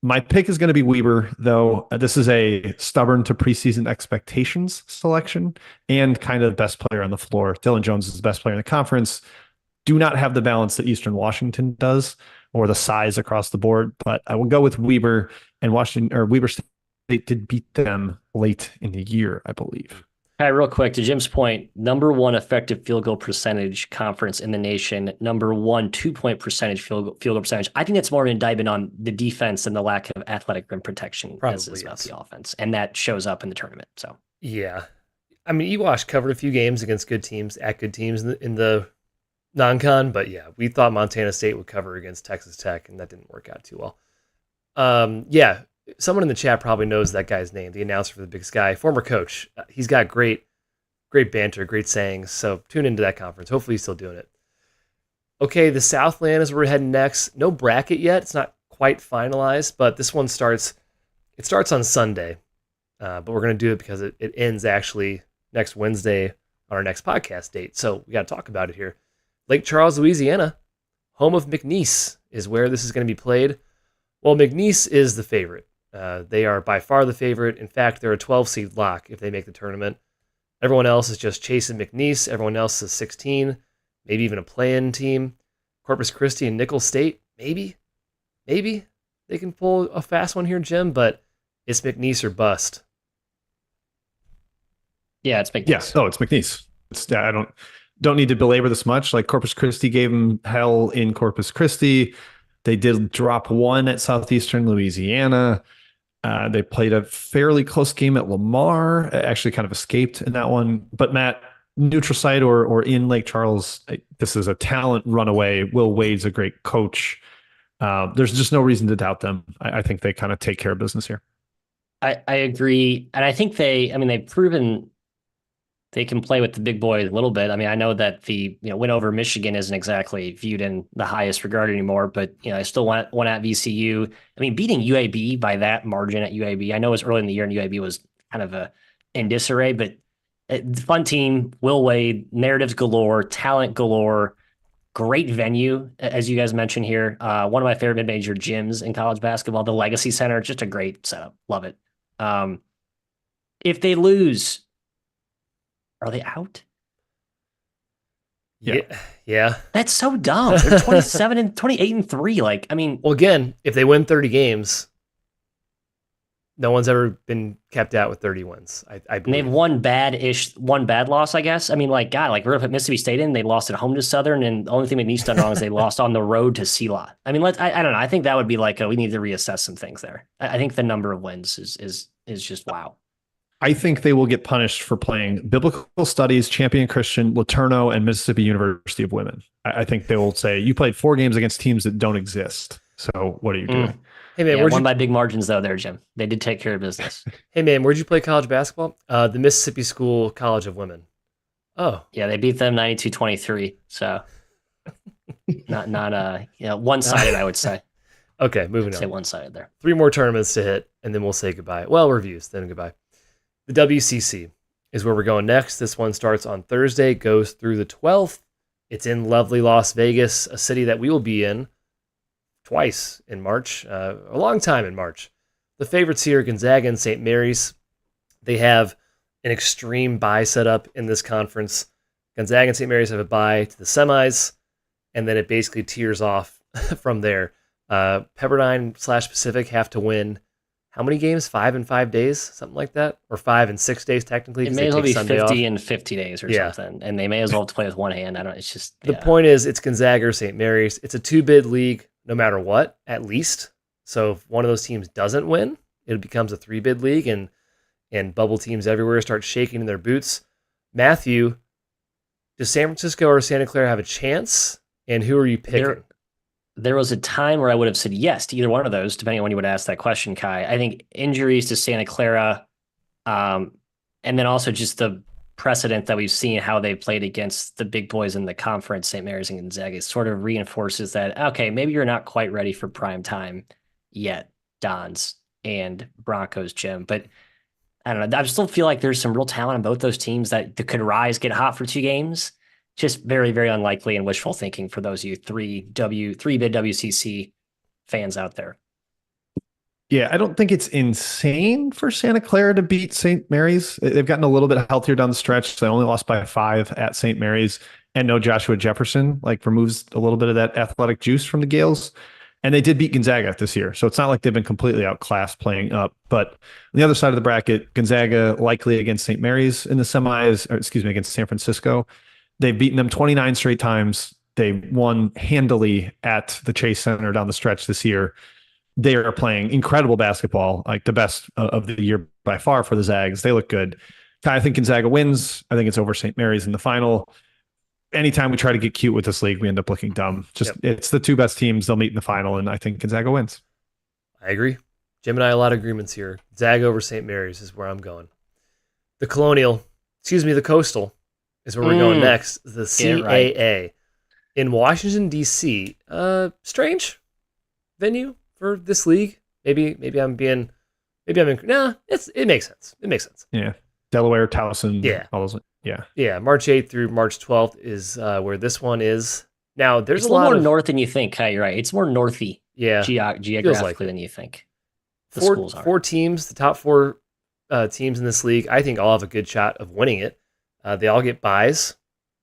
My pick is going to be Weber, though. This is a stubborn to preseason expectations selection and kind of best player on the floor. Dylan Jones is the best player in the conference. Do not have the balance that Eastern Washington does or the size across the board, but I will go with Weber, and Weber State did beat them late in the year, I believe. All right, real quick, to Jim's point, number 1 effective field goal percentage conference in the nation, number 1 2-point percentage field goal percentage. I think that's more of an indictment on the defense and the lack of athletic rim protection as about the offense, and that shows up in the tournament. So yeah, I mean, Ewash covered a few games against good teams in the non-con, but yeah, we thought Montana State would cover against Texas Tech, and that didn't work out too well. Yeah. Someone in the chat probably knows that guy's name, the announcer for the Big Sky, former coach. He's got great banter, great sayings. So tune into that conference. Hopefully he's still doing it. Okay, the Southland is where we're heading next. No bracket yet. It's not quite finalized, but this one starts on Sunday. But we're going to do it because it ends actually next Wednesday on our next podcast date. So we got to talk about it here. Lake Charles, Louisiana, home of McNeese, is where this is going to be played. Well, McNeese is the favorite. They are by far the favorite. In fact, they're a 12-seed lock if they make the tournament. Everyone else is just chasing McNeese. Everyone else is 16, maybe even a play-in team. Corpus Christi and Nicholls State, maybe they can pull a fast one here, Jim, but it's McNeese or bust. Yeah, it's McNeese. Yes, it's McNeese. I don't need to belabor this much. Like Corpus Christi gave them hell in Corpus Christi. They did drop one at Southeastern Louisiana. They played a fairly close game at Lamar, actually kind of escaped in that one. But Matt, neutral site or in Lake Charles, this is a talent runaway. Will Wade's a great coach. There's just no reason to doubt them. I think they kind of take care of business here. I agree. And I think they've proven they can play with the big boys a little bit. I mean, I know that the win over Michigan isn't exactly viewed in the highest regard anymore, but I still won at VCU. I mean, beating UAB by that margin at UAB, I know it was early in the year and UAB was kind of in disarray, but fun team, Will Wade, narratives galore, talent galore, great venue, as you guys mentioned here. One of my favorite mid-major gyms in college basketball, the Legacy Center, just a great setup. Love it. If they lose, are they out? Yeah. That's so dumb. They're 27 and 28-3. Like, I mean, well, again, if they win 30 games, no one's ever been kept out with 30 wins. I believe. They have one bad loss, I guess. I mean, like, God, like we're up at Mississippi State and they lost at home to Southern, and the only thing McNeese done wrong is they lost on the road to CLA. I mean, I don't know. I think that would be like we need to reassess some things there. I think the number of wins is just wow. I think they will get punished for playing Biblical Studies, Champion Christian, Laterno, and Mississippi University of Women. I think they will say, you played 4 games against teams that don't exist. So what are you doing? Hey, man, won by big margins, though, there, Jim. They did take care of business. Hey, man, where'd you play college basketball? The Mississippi School College of Women. Oh. Yeah, they beat them 92-23. So not one-sided, I would say. Okay, moving on. Say one-sided there. 3 more tournaments to hit, and then we'll say goodbye. Well, reviews, then goodbye. The WCC is where we're going next. This one starts on Thursday, goes through the 12th. It's in lovely Las Vegas, a city that we will be in twice in March, a long time in March. The favorites here, Gonzaga and St. Mary's. They have an extreme bye setup in this conference. Gonzaga and St. Mary's have a bye to the semis, and then it basically tears off from there. Pepperdine/Pacific have to win how many games? 5 in 5 days? Something like that? Or 5 in 6 days, technically? It may as well be 50 in 50 days or something. And they may as well have to play with one hand. It's just... The point is, it's Gonzaga or St. Mary's. It's a 2-bid league, no matter what, at least. So if one of those teams doesn't win, it becomes a 3-bid league, and bubble teams everywhere start shaking in their boots. Matthew, does San Francisco or Santa Clara have a chance? And who are you picking? There was a time where I would have said yes to either one of those, depending on when you would ask that question, Kai. I think injuries to Santa Clara, and then also just the precedent that we've seen how they played against the big boys in the conference, St. Mary's and Gonzaga, sort of reinforces that, okay, maybe you're not quite ready for prime time yet, Dons and Broncos, Jim. But I don't know. I still feel like there's some real talent on both those teams that could rise, get hot for 2 games. Just very, very unlikely and wishful thinking for those of you 3-bid WCC fans out there. Yeah, I don't think it's insane for Santa Clara to beat St. Mary's. They've gotten a little bit healthier down the stretch. They only lost by 5 at St. Mary's, and no Joshua Jefferson, like removes a little bit of that athletic juice from the Gales. And they did beat Gonzaga this year. So it's not like they've been completely outclassed playing up. But on the other side of the bracket, Gonzaga likely against St. Mary's in the semis, against San Francisco. They've beaten them 29 straight times. They won handily at the Chase Center down the stretch this year. They are playing incredible basketball, like the best of the year by far for the Zags. They look good. I think Gonzaga wins. I think it's over St. Mary's in the final. Anytime we try to get cute with this league, we end up looking dumb. It's the 2 best teams. They'll meet in the final, and I think Gonzaga wins. I agree. Jim and I have a lot of agreements here. Gonzaga over St. Mary's is where I'm going. The Coastal is where we're going next. The CAA in Washington, D.C. Strange venue for this league. Maybe it makes sense. It makes sense. Yeah. Delaware, Towson. Yeah. All those. Yeah. Yeah. March 8th through March 12th is where this one is. Now, there's a lot more north than you think, Kai. You're right. It's more northy geographically than you think. Four teams, the top 4 teams in this league, I think all have a good shot of winning it. They all get buys.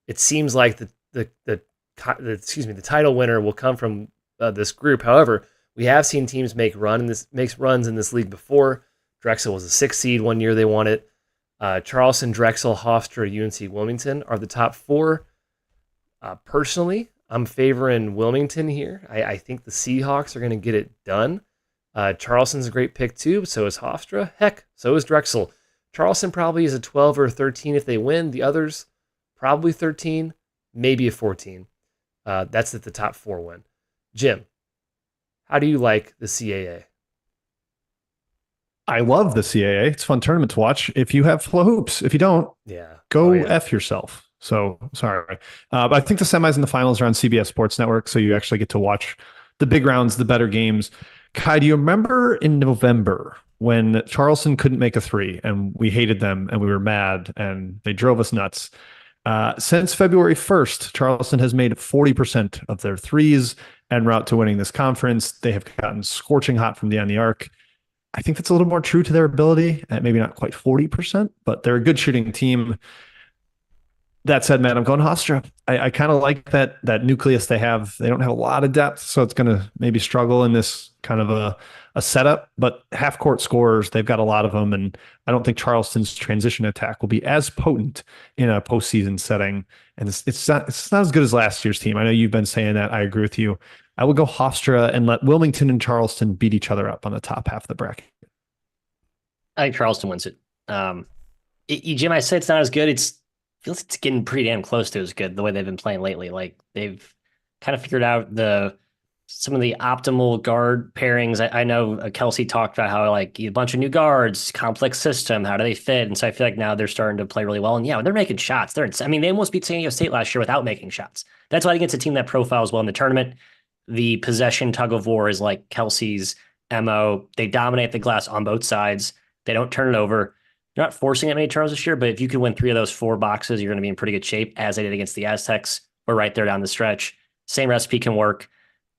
It seems like the title winner will come from this group. However, we have seen teams make runs in this league before. Drexel was a 6 seed one year; they won it. Charleston, Drexel, Hofstra, UNC Wilmington are the top 4. Personally, I'm favoring Wilmington here. I think the Seahawks are going to get it done. Charleston's a great pick too. So is Hofstra. Heck, so is Drexel. Charleston probably is a 12 or 13 if they win. The others probably 13, maybe a 14. That's if the top 4 win. Jim, how do you like the CAA? I love the CAA. It's a fun tournament to watch if you have Flow Hoops. If you don't, Yeah. go F yourself. So sorry. But I think the semis and the finals are on CBS Sports Network, so you actually get to watch the big rounds, the better games. Kai, do you remember in November when Charleston couldn't make a 3 and we hated them and we were mad and they drove us nuts? Since February 1st, Charleston has made 40% of their threes en route to winning this conference. They have gotten scorching hot from beyond the arc. I think that's a little more true to their ability, at maybe not quite 40%, but they're a good shooting team. That said, man, I'm going Hofstra. I kind of like that nucleus they have. They don't have a lot of depth, so it's going to maybe struggle in this kind of a setup, but half court scorers, they've got a lot of them, and I don't think Charleston's transition attack will be as potent in a postseason setting, and it's not as good as last year's team. I know you've been saying that. I agree with you. I would go Hofstra and let Wilmington and Charleston beat each other up on the top half of the bracket. I think Charleston wins it. Jim, I said it's not as good. Feels it's getting pretty damn close to as good the way they've been playing lately. Like they've kind of figured out some of the optimal guard pairings. I know Kelsey talked about how like a bunch of new guards, complex system, how do they fit? And so I feel like now they're starting to play really well. And yeah, when they're making shots, they almost beat San Diego State last year without making shots. That's why I think it's a team that profiles well in the tournament. The possession tug of war is like Kelsey's MO. They dominate the glass on both sides. They don't turn it over. They're not forcing that many turnovers this year, but if you could win 3 of those 4 boxes, you're going to be in pretty good shape, as they did against the Aztecs. We're right there down the stretch. Same recipe can work.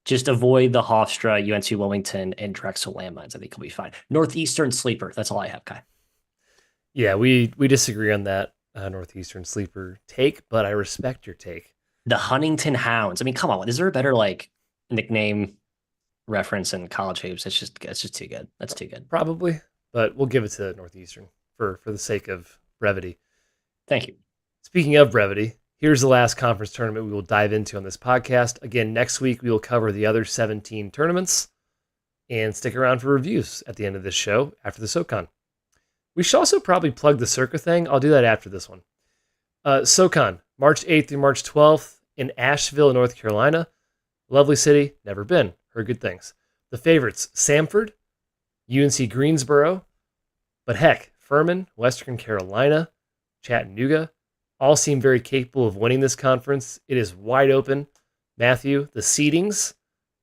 Just avoid the Hofstra, UNC Wilmington, and Drexel landmines. I think it'll be fine. Northeastern sleeper. That's all I have, Kai. Yeah, we disagree on that Northeastern sleeper take, but I respect your take. The Huntington Hounds. I mean, come on. Is there a better nickname reference in college hoops? It's just too good. That's too good. Probably, but we'll give it to Northeastern for the sake of brevity. Thank you. Speaking of brevity, here's the last conference tournament we will dive into on this podcast. Again, next week we will cover the other 17 tournaments, and stick around for reviews at the end of this show after the SoCon. We should also probably plug the Circa thing. I'll do that after this one. SoCon, March 8th through March 12th in Asheville, North Carolina. Lovely city, never been. Heard good things. The favorites, Samford, UNC Greensboro, but heck, Furman, Western Carolina, Chattanooga, all seem very capable of winning this conference. It is wide open. Matthew, the seedings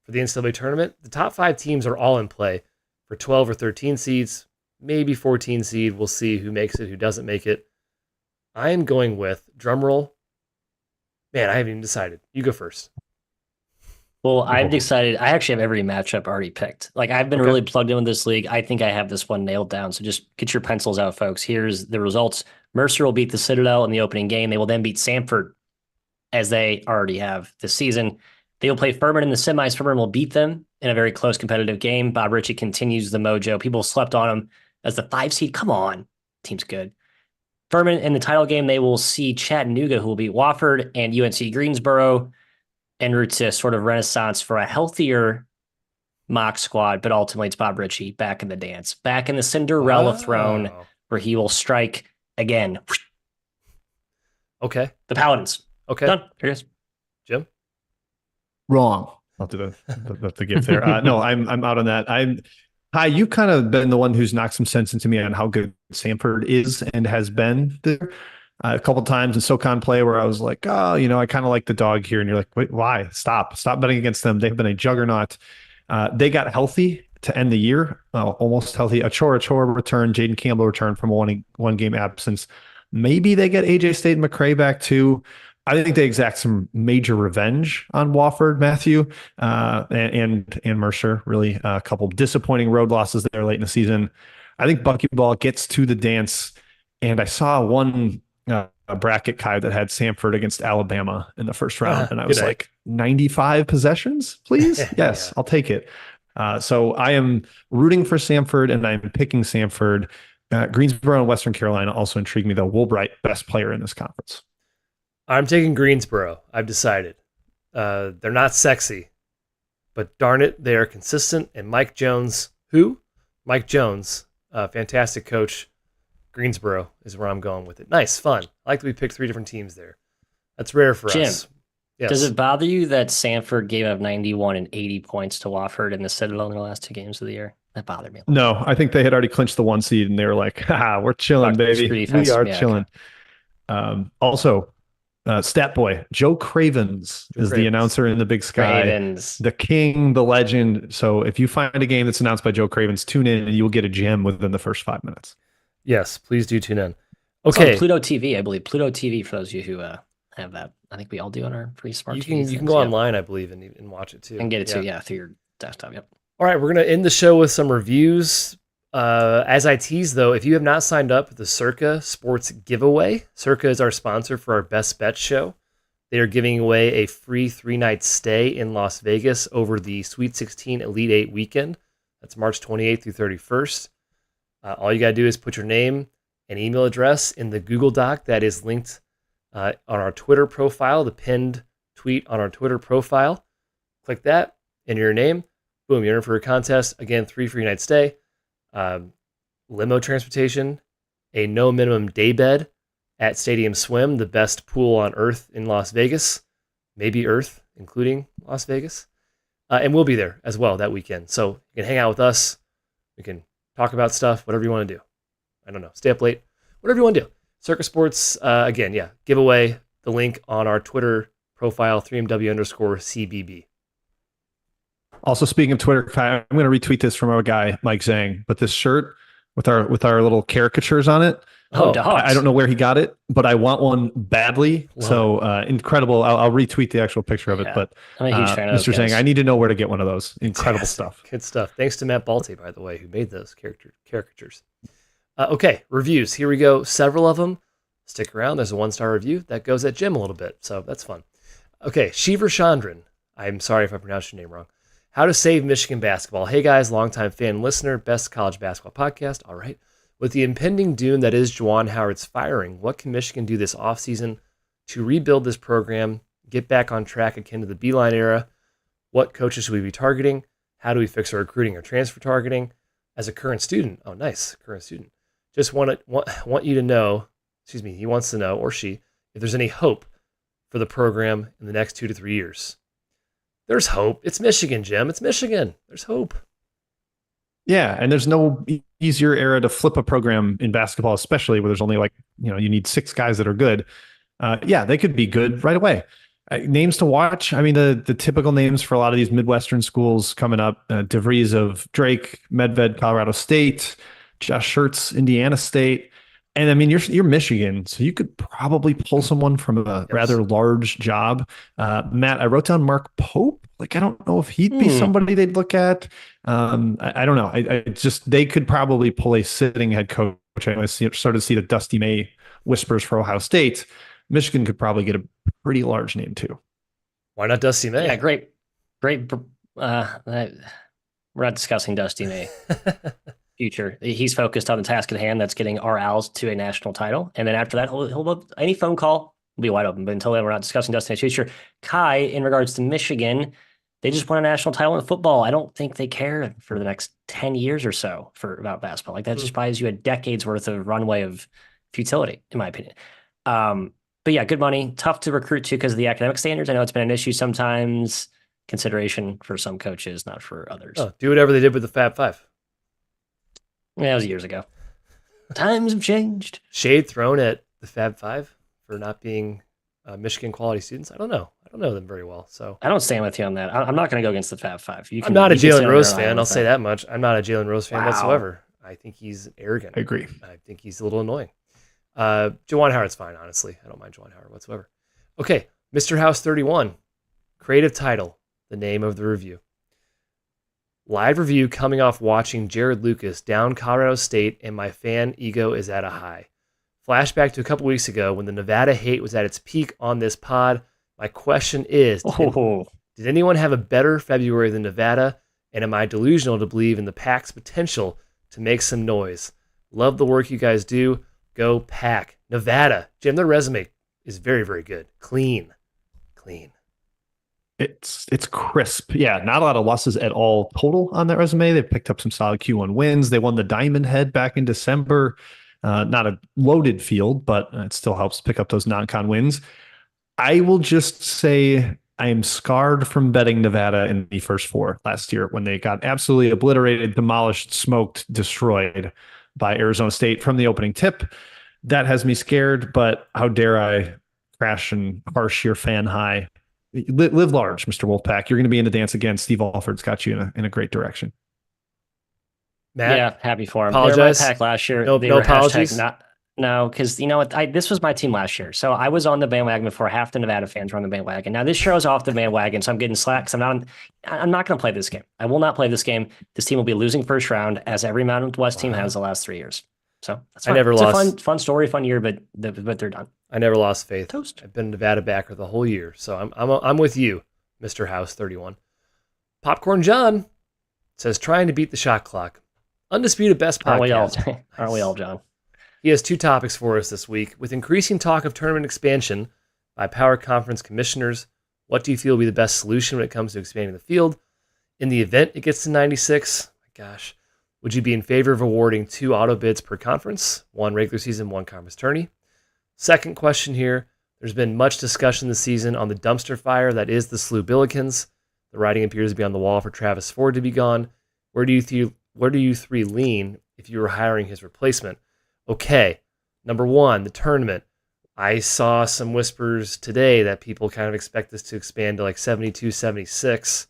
for the NCAA tournament, the top 5 teams are all in play for 12 or 13 seeds, maybe 14 seed. We'll see who makes it, who doesn't make it. I am going with, drumroll. Man, I haven't even decided. You go first. Well, I've decided. I actually have every matchup already picked. Like, I've been really plugged in with this league. I think I have this one nailed down. So just get your pencils out, folks. Here's the results. Mercer will beat the Citadel in the opening game. They will then beat Samford, as they already have this season. They will play Furman in the semis. Furman will beat them in a very close competitive game. Bob Ritchie continues the mojo. People slept on him as the 5 seed. Come on. Team's good. Furman in the title game, they will see Chattanooga, who will beat Wofford, and UNC Greensboro, en route to sort of renaissance for a healthier mock squad, but ultimately it's Bob Ritchie back in the dance, back in the Cinderella throne, where he will strike again. Okay. The Paladins. Okay. Done. Here it is. Jim? Wrong. I'll do the gift there. No, I'm out on that. Hi, you kind of been the one who's knocked some sense into me on how good Samford is and has been there. A couple times in SoCon play where I was like, oh, I kind of like the dog here. And you're like, wait, why? Stop betting against them. They've been a juggernaut. They got healthy to end the year, almost healthy. Achora return, Jaden Campbell returned from a one game absence. Maybe they get AJ State and McCray back too. I think they exact some major revenge on Wofford, Matthew, and Mercer. Really, a couple disappointing road losses there late in the season. I think Buckyball gets to the dance, and I saw one a bracket, Kai, that had Samford against Alabama in the first round, and I was like, 95 possessions, please? Yes, yeah. I'll take it. So I am rooting for Samford, and I'm picking Samford. Greensboro and Western Carolina also intrigue me, though. Woolbright, best player in this conference. I'm taking Greensboro. I've decided. They're not sexy, but darn it, they are consistent. And Mike Jones, who? Mike Jones, fantastic coach. Greensboro is where I'm going with it. Nice, fun. I like that we picked 3 different teams there. That's rare for Jim, us. Yes. Does it bother you that Sanford gave up 91 and 80 points to Wofford in the Citadel in the last 2 games of the year? That bothered me. No, I think they had already clinched the 1 seed and they were like, we're chilling, baby. We are chilling. Also, Stat Boy, Joe Cravens is the announcer in the Big Sky. Cravens. The king, the legend. So if you find a game that's announced by Joe Cravens, tune in and you will get a gem within the first 5 minutes. Yes, please do tune in. Okay. Okay. It's on Pluto TV, I believe. Pluto TV for those of you who have that. I think we all do on our free smart TV. You can go online, I believe, and watch it too. And get it too, through your desktop. Yep. All right, we're going to end the show with some reviews. As I tease, though, if you have not signed up for the Circa Sports Giveaway, Circa is our sponsor for our Best Bets show. They are giving away a free 3-night stay in Las Vegas over the Sweet 16 Elite 8 weekend. That's March 28th through 31st. All you got to do is put your name and email address in the Google Doc that is linked on our Twitter profile, the pinned tweet on our Twitter profile. Click that, enter your name. Boom, you're in for a contest. Again, 3 free night stay, limo transportation, a no minimum day bed at Stadium Swim, the best pool on earth in Las Vegas, maybe Earth, including Las Vegas. And we'll be there as well that weekend. So you can hang out with us. We can talk about stuff, whatever you want to do. I don't know, stay up late, whatever you want to do. Circa Sports, again, giveaway, the link on our Twitter profile, 3MW_CBB. Also, speaking of Twitter, I'm going to retweet this from our guy, Mike Zhang, but this shirt with our little caricatures on it. I don't know where he got it, but I want one badly. Incredible. I'll retweet the actual picture of it. But I'm a huge fan of Mr. Zhang, I need to know where to get one of those. Incredible stuff. Good stuff. Thanks to Matt Balte, by the way, who made those caricatures. Okay, reviews. Here we go. Several of them. Stick around. There's a 1-star review that goes at Jim a little bit, so that's fun. Okay, Shiver Chandran. I'm sorry if I pronounced your name wrong. How to Save Michigan Basketball. Hey guys, longtime fan listener, best college basketball podcast. All right. With the impending doom that is Juwan Howard's firing, what can Michigan do this offseason to rebuild this program, get back on track akin to the Beeline era? What coaches should we be targeting? How do we fix our recruiting or transfer targeting? As a current student, oh nice, current student. Just want you to know, he wants to know, or she, if there's any hope for the program in the next 2 to 3 years. There's hope. It's Michigan, Jim. It's Michigan. There's hope. Yeah, and there's no easier era to flip a program in basketball, especially where there's only you need 6 guys that are good. They could be good right away. Names to watch. I mean, the typical names for a lot of these Midwestern schools coming up: DeVries of Drake, Medved, Colorado State, Josh Schertz, Indiana State. And I mean, you're Michigan, so you could probably pull someone from a rather large job. Matt, I wrote down Mark Pope. I don't know if he'd be somebody they'd look at. I don't know. I just, they could probably pull a sitting head coach. I started to see the Dusty May whispers for Ohio State. Michigan could probably get a pretty large name too. Why not Dusty May? Yeah, great. We're not discussing Dusty May. Future. He's focused on the task at hand. That's getting our Owls to a national title. And then after that, he'll any phone call will be wide open. But until then, we're not discussing Dusty May's future. Kai, in regards to Michigan, they just won a national title in football. I don't think they care for the next 10 years or so about basketball. That just buys you a decade's worth of runway of futility, in my opinion. But yeah, good money. Tough to recruit to because of the academic standards. I know it's been an issue sometimes. Consideration for some coaches, not for others. Do whatever they did with the Fab Five. Yeah, it was years ago. Times have changed. Shade thrown at the Fab Five for not being Michigan quality students. I don't know them very well, so I don't stand with you on that. I'm not going to go against the Fab Five. I'm not a Jalen Rose fan. I'll say that much. I'm not a Jalen Rose fan whatsoever. I think he's arrogant. I agree. I think he's a little annoying. Juwan Howard's fine, honestly. I don't mind Juwan Howard whatsoever. Okay, Mr. House 31, creative title, the name of the review. Live review coming off watching Jared Lucas down Colorado State, and my fan ego is at a high. Flashback to a couple weeks ago when the Nevada hate was at its peak on this pod. My question is, did anyone have a better February than Nevada? And am I delusional to believe in the Pac's potential to make some noise? Love the work you guys do. Go Pack. Nevada. Jim, their resume is very, very good. Clean. It's crisp. Yeah, not a lot of losses at all total on that resume. They picked up some solid Q1 wins. They won the Diamond Head back in December. Not a loaded field, but it still helps pick up those non-con wins. I will just say I am scarred from betting Nevada in the first four last year when they got absolutely obliterated, demolished, smoked, destroyed by Arizona State from the opening tip. That has me scared, but how dare I crash and harsh your fan high. Live large, Mr. Wolfpack. You're going to be in the dance again. Steve Alford's got you in a great direction. Matt, Yeah, happy for him. apologize. They were my pack last year. No, They no were apologies? no, because you know what? This was my team last year. So I was on the bandwagon before half the Nevada fans were on the bandwagon. Now this year I was off the bandwagon, so I'm getting slack because I'm not going to play this game. I will not play this game. This team will be losing first round, as every Mountain West team has the last 3 years. So that's fine. It's a fun story, fun year, but they're done. I never lost faith. Toast. I've been a Nevada backer the whole year, so I'm with you, Mr. House 31. Popcorn John says trying to beat the shot clock. Undisputed best podcast. Aren't we all, John? He has two topics for us this week. With increasing talk of tournament expansion by Power Conference commissioners, what do you feel will be the best solution when it comes to expanding the field? In the event it gets to 96, my gosh, would you be in favor of awarding 2 auto bids per conference, 1 regular season, 1 conference tourney? Second question here. There's been much discussion this season on the dumpster fire that is the SLU Billikens. The writing appears to be on the wall for Travis Ford to be gone. Where do you three lean if you were hiring his replacement? Okay, number 1, the tournament. I saw some whispers today that people kind of expect this to expand to like 72, 76.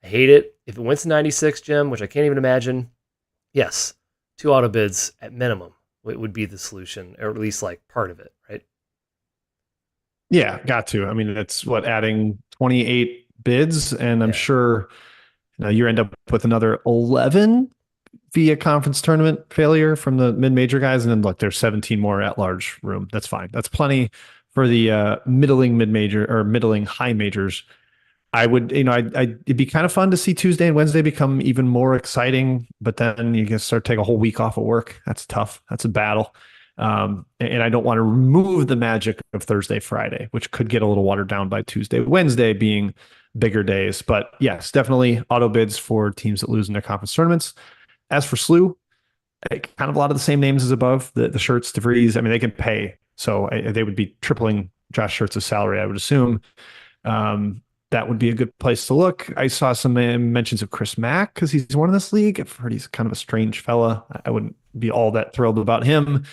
I hate it. If it went to 96, Jim, which I can't even imagine, yes, 2 auto bids at minimum would be the solution, or at least like part of it, right? Yeah, got to. I mean, it's adding 28 bids, and I'm sure you end up with another 11 via conference tournament failure from the mid-major guys. And then look, there's 17 more at-large room. That's fine. That's plenty for the middling mid-major or middling high majors. I would, it'd be kind of fun to see Tuesday and Wednesday become even more exciting, but then you can start to take a whole week off of work. That's tough. That's a battle. And I don't want to remove the magic of Thursday, Friday, which could get a little watered down by Tuesday, Wednesday being bigger days. But yes, definitely auto bids for teams that lose in their conference tournaments. As for SLU, kind of a lot of the same names as above, the Shirts, DeVries. I mean, they can pay. So they would be tripling Josh Shirts' salary, I would assume. That would be a good place to look. I saw some mentions of Chris Mack because he's one in this league. I've heard he's kind of a strange fella. I wouldn't be all that thrilled about him.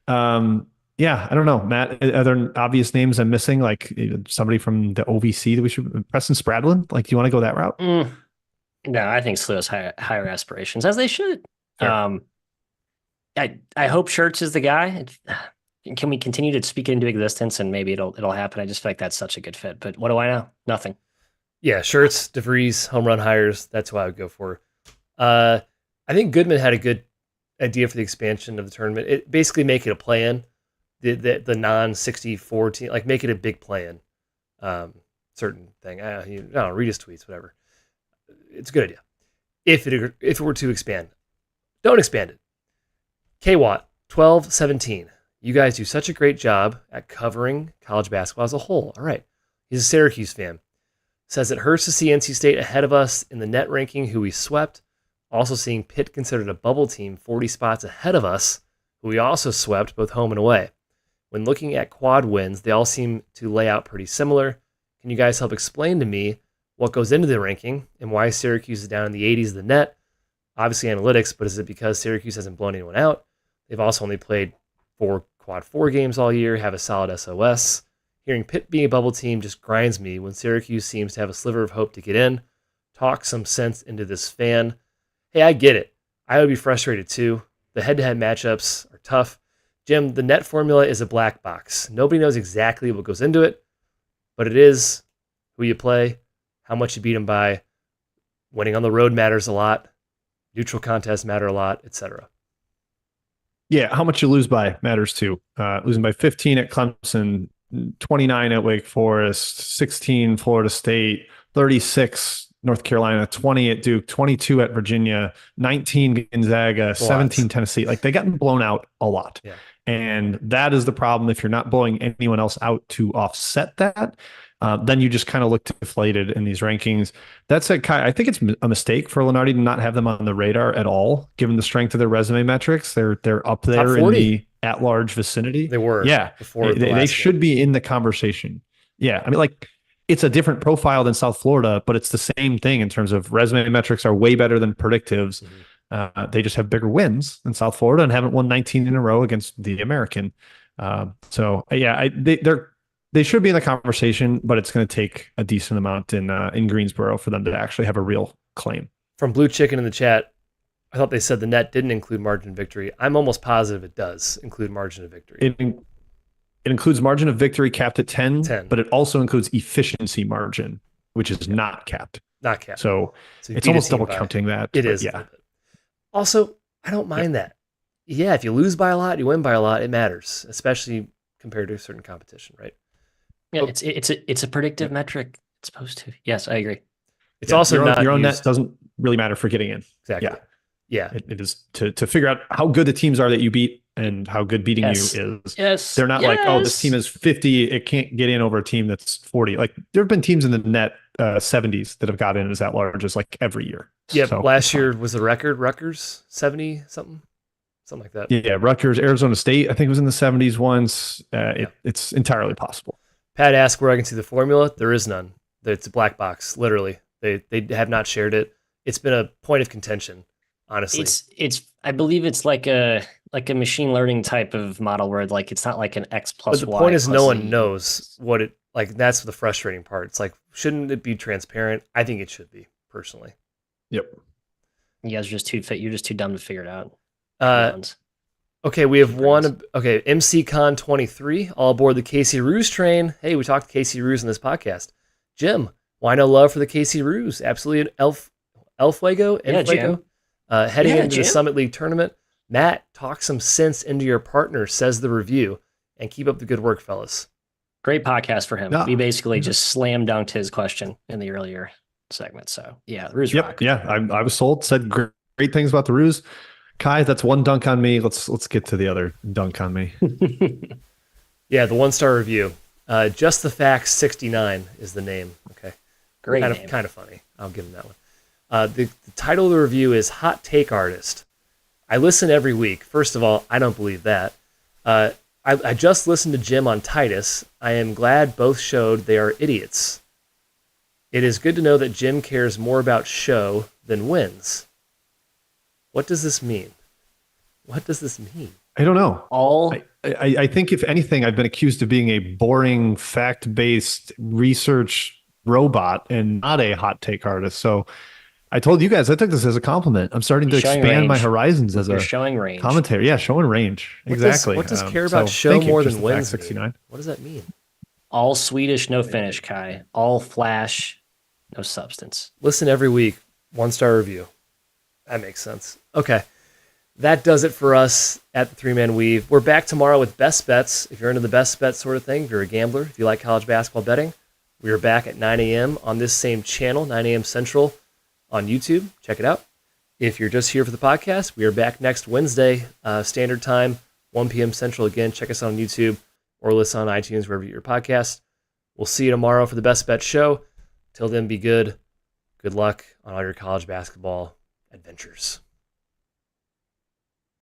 Yeah, I don't know, Matt. Are there obvious names I'm missing? Like somebody from the OVC that we should, Preston Spradlin? Like, do you want to go that route? No, I think SLU has higher aspirations, as they should. Sure. I hope Shirts is the guy. Can we continue to speak it into existence and maybe it'll happen? I just feel like that's such a good fit. But what do I know? Nothing. Yeah, Shirts, DeVries, home run hires. That's what I would go for. I think Goodman had a good idea for the expansion of the tournament. It basically make it a play-in, the non-64 team, like make it a big play-in. Certain thing. I don't know, read his tweets, whatever. It's a good idea. If it were to expand, don't expand it. K-Watt 12-17. You guys do such a great job at covering college basketball as a whole. All right. He's a Syracuse fan. Says it hurts to see NC State ahead of us in the net ranking, who we swept. Also seeing Pitt considered a bubble team 40 spots ahead of us, who we also swept both home and away. When looking at quad wins, they all seem to lay out pretty similar. Can you guys help explain to me what goes into the ranking and why Syracuse is down in the 80s of the net? Obviously analytics, but is it because Syracuse hasn't blown anyone out? They've also only played 4 quad 4 games all year, have a solid SOS. Hearing Pitt being a bubble team just grinds me when Syracuse seems to have a sliver of hope to get in. Talk some sense into this fan. Hey, I get it. I would be frustrated too. The head-to-head matchups are tough. Jim, the net formula is a black box. Nobody knows exactly what goes into it, but it is who you play, how much you beat them by. Winning on the road matters a lot. Neutral contests matter a lot, etc. Yeah, how much you lose by matters too. Losing by 15 at Clemson, 29 at Wake Forest, 16 Florida State, 36 North Carolina, 20 at Duke, 22 at Virginia, 19 Gonzaga, 17 Tennessee. Like, they gotten blown out a lot. Yeah. And that is the problem if you're not blowing anyone else out to offset that. then you just kind of look deflated in these rankings. That said, Kai, I think it's a mistake for Lunardi to not have them on the radar at all, given the strength of their resume metrics. They're up there in the at-large vicinity. They were. Yeah. Before they should be in the conversation. Yeah. I mean, like, it's a different profile than South Florida, but it's the same thing in terms of resume metrics are way better than predictives. They just have bigger wins than South Florida and haven't won 19 in a row against the American. They should be in the conversation, but it's going to take a decent amount in Greensboro for them to actually have a real claim. From Blue Chicken in the chat, I thought they said the net didn't include margin of victory. I'm almost positive it does include margin of victory. It includes margin of victory capped at 10, but it also includes efficiency margin, which is not capped. Not capped. So it's almost double counting that. It is. Yeah. Also, I don't mind that. Yeah, if you lose by a lot, you win by a lot, it matters, especially compared to a certain competition, right? Yeah, it's a predictive metric. It's supposed to. Yes, I agree. It's also your own net doesn't really matter for getting in. Exactly. Yeah. It is to figure out how good the teams are that you beat and how good beating you is. Yes. They're not like, oh, this team is 50. It can't get in over a team that's 40. Like, there have been teams in the net 70s that have got in as at large like every year. Yeah. So, last year was the record, Rutgers 70 something like that. Yeah. Rutgers, Arizona State, I think was in the 70s once. It's entirely possible. Pat asked where I can see the formula. There is none. It's a black box, literally. They have not shared it. It's been a point of contention, honestly. It's I believe it's like a machine learning type of model where like it's not like an X plus Y. But the Y point is no one E. knows what it like. That's the frustrating part. It's like, shouldn't it be transparent? I think it should be, personally. Yep. You guys are just too fit. You're just too dumb to figure it out. Okay, we have one. Okay, MCCon 23, all aboard the Casey Ruse train. Hey, we talked to Casey Ruse in this podcast. Jim, why no love for the Casey Ruse? Absolutely an Elflago. Heading into the Summit League tournament. Matt, talk some sense into your partner, says the review, and keep up the good work, fellas. Great podcast for him. We basically just slam dunked his question in the earlier segment. So yeah, Ruse rock. Yeah, I was sold. Said great things about the Ruse. Kai, that's one dunk on me. Let's get to the other dunk on me. Yeah, the 1-star review. Just the Facts 69 is the name. Okay, great. Kind of funny. I'll give him that one. The title of the review is Hot Take Artist. I listen every week. First of all, I don't believe that. I just listened to Jim on Titus. I am glad both showed they are idiots. It is good to know that Jim cares more about show than wins. What does this mean? I don't know. I think, if anything, I've been accused of being a boring, fact-based research robot and not a hot take artist. So I told you guys, I took this as a compliment. I'm starting to expand my horizons as a showing range commentator. Yeah, showing range. Exactly. What does care about show more than wins? 69. What does that mean? All Swedish, no finish, Kai. All flash, no substance. Listen every week. 1-star review. That makes sense. Okay. That does it for us at the 3-Man Weave. We're back tomorrow with best bets. If you're into the best bet sort of thing, if you're a gambler, if you like college basketball betting, we are back at 9 a.m. on this same channel, 9 a.m. Central on YouTube. Check it out. If you're just here for the podcast, we are back next Wednesday, standard time, 1 p.m. Central. Again, check us out on YouTube or listen on iTunes, wherever you get your podcast. We'll see you tomorrow for the Best Bet Show. Till then, be good. Good luck on all your college basketball adventures.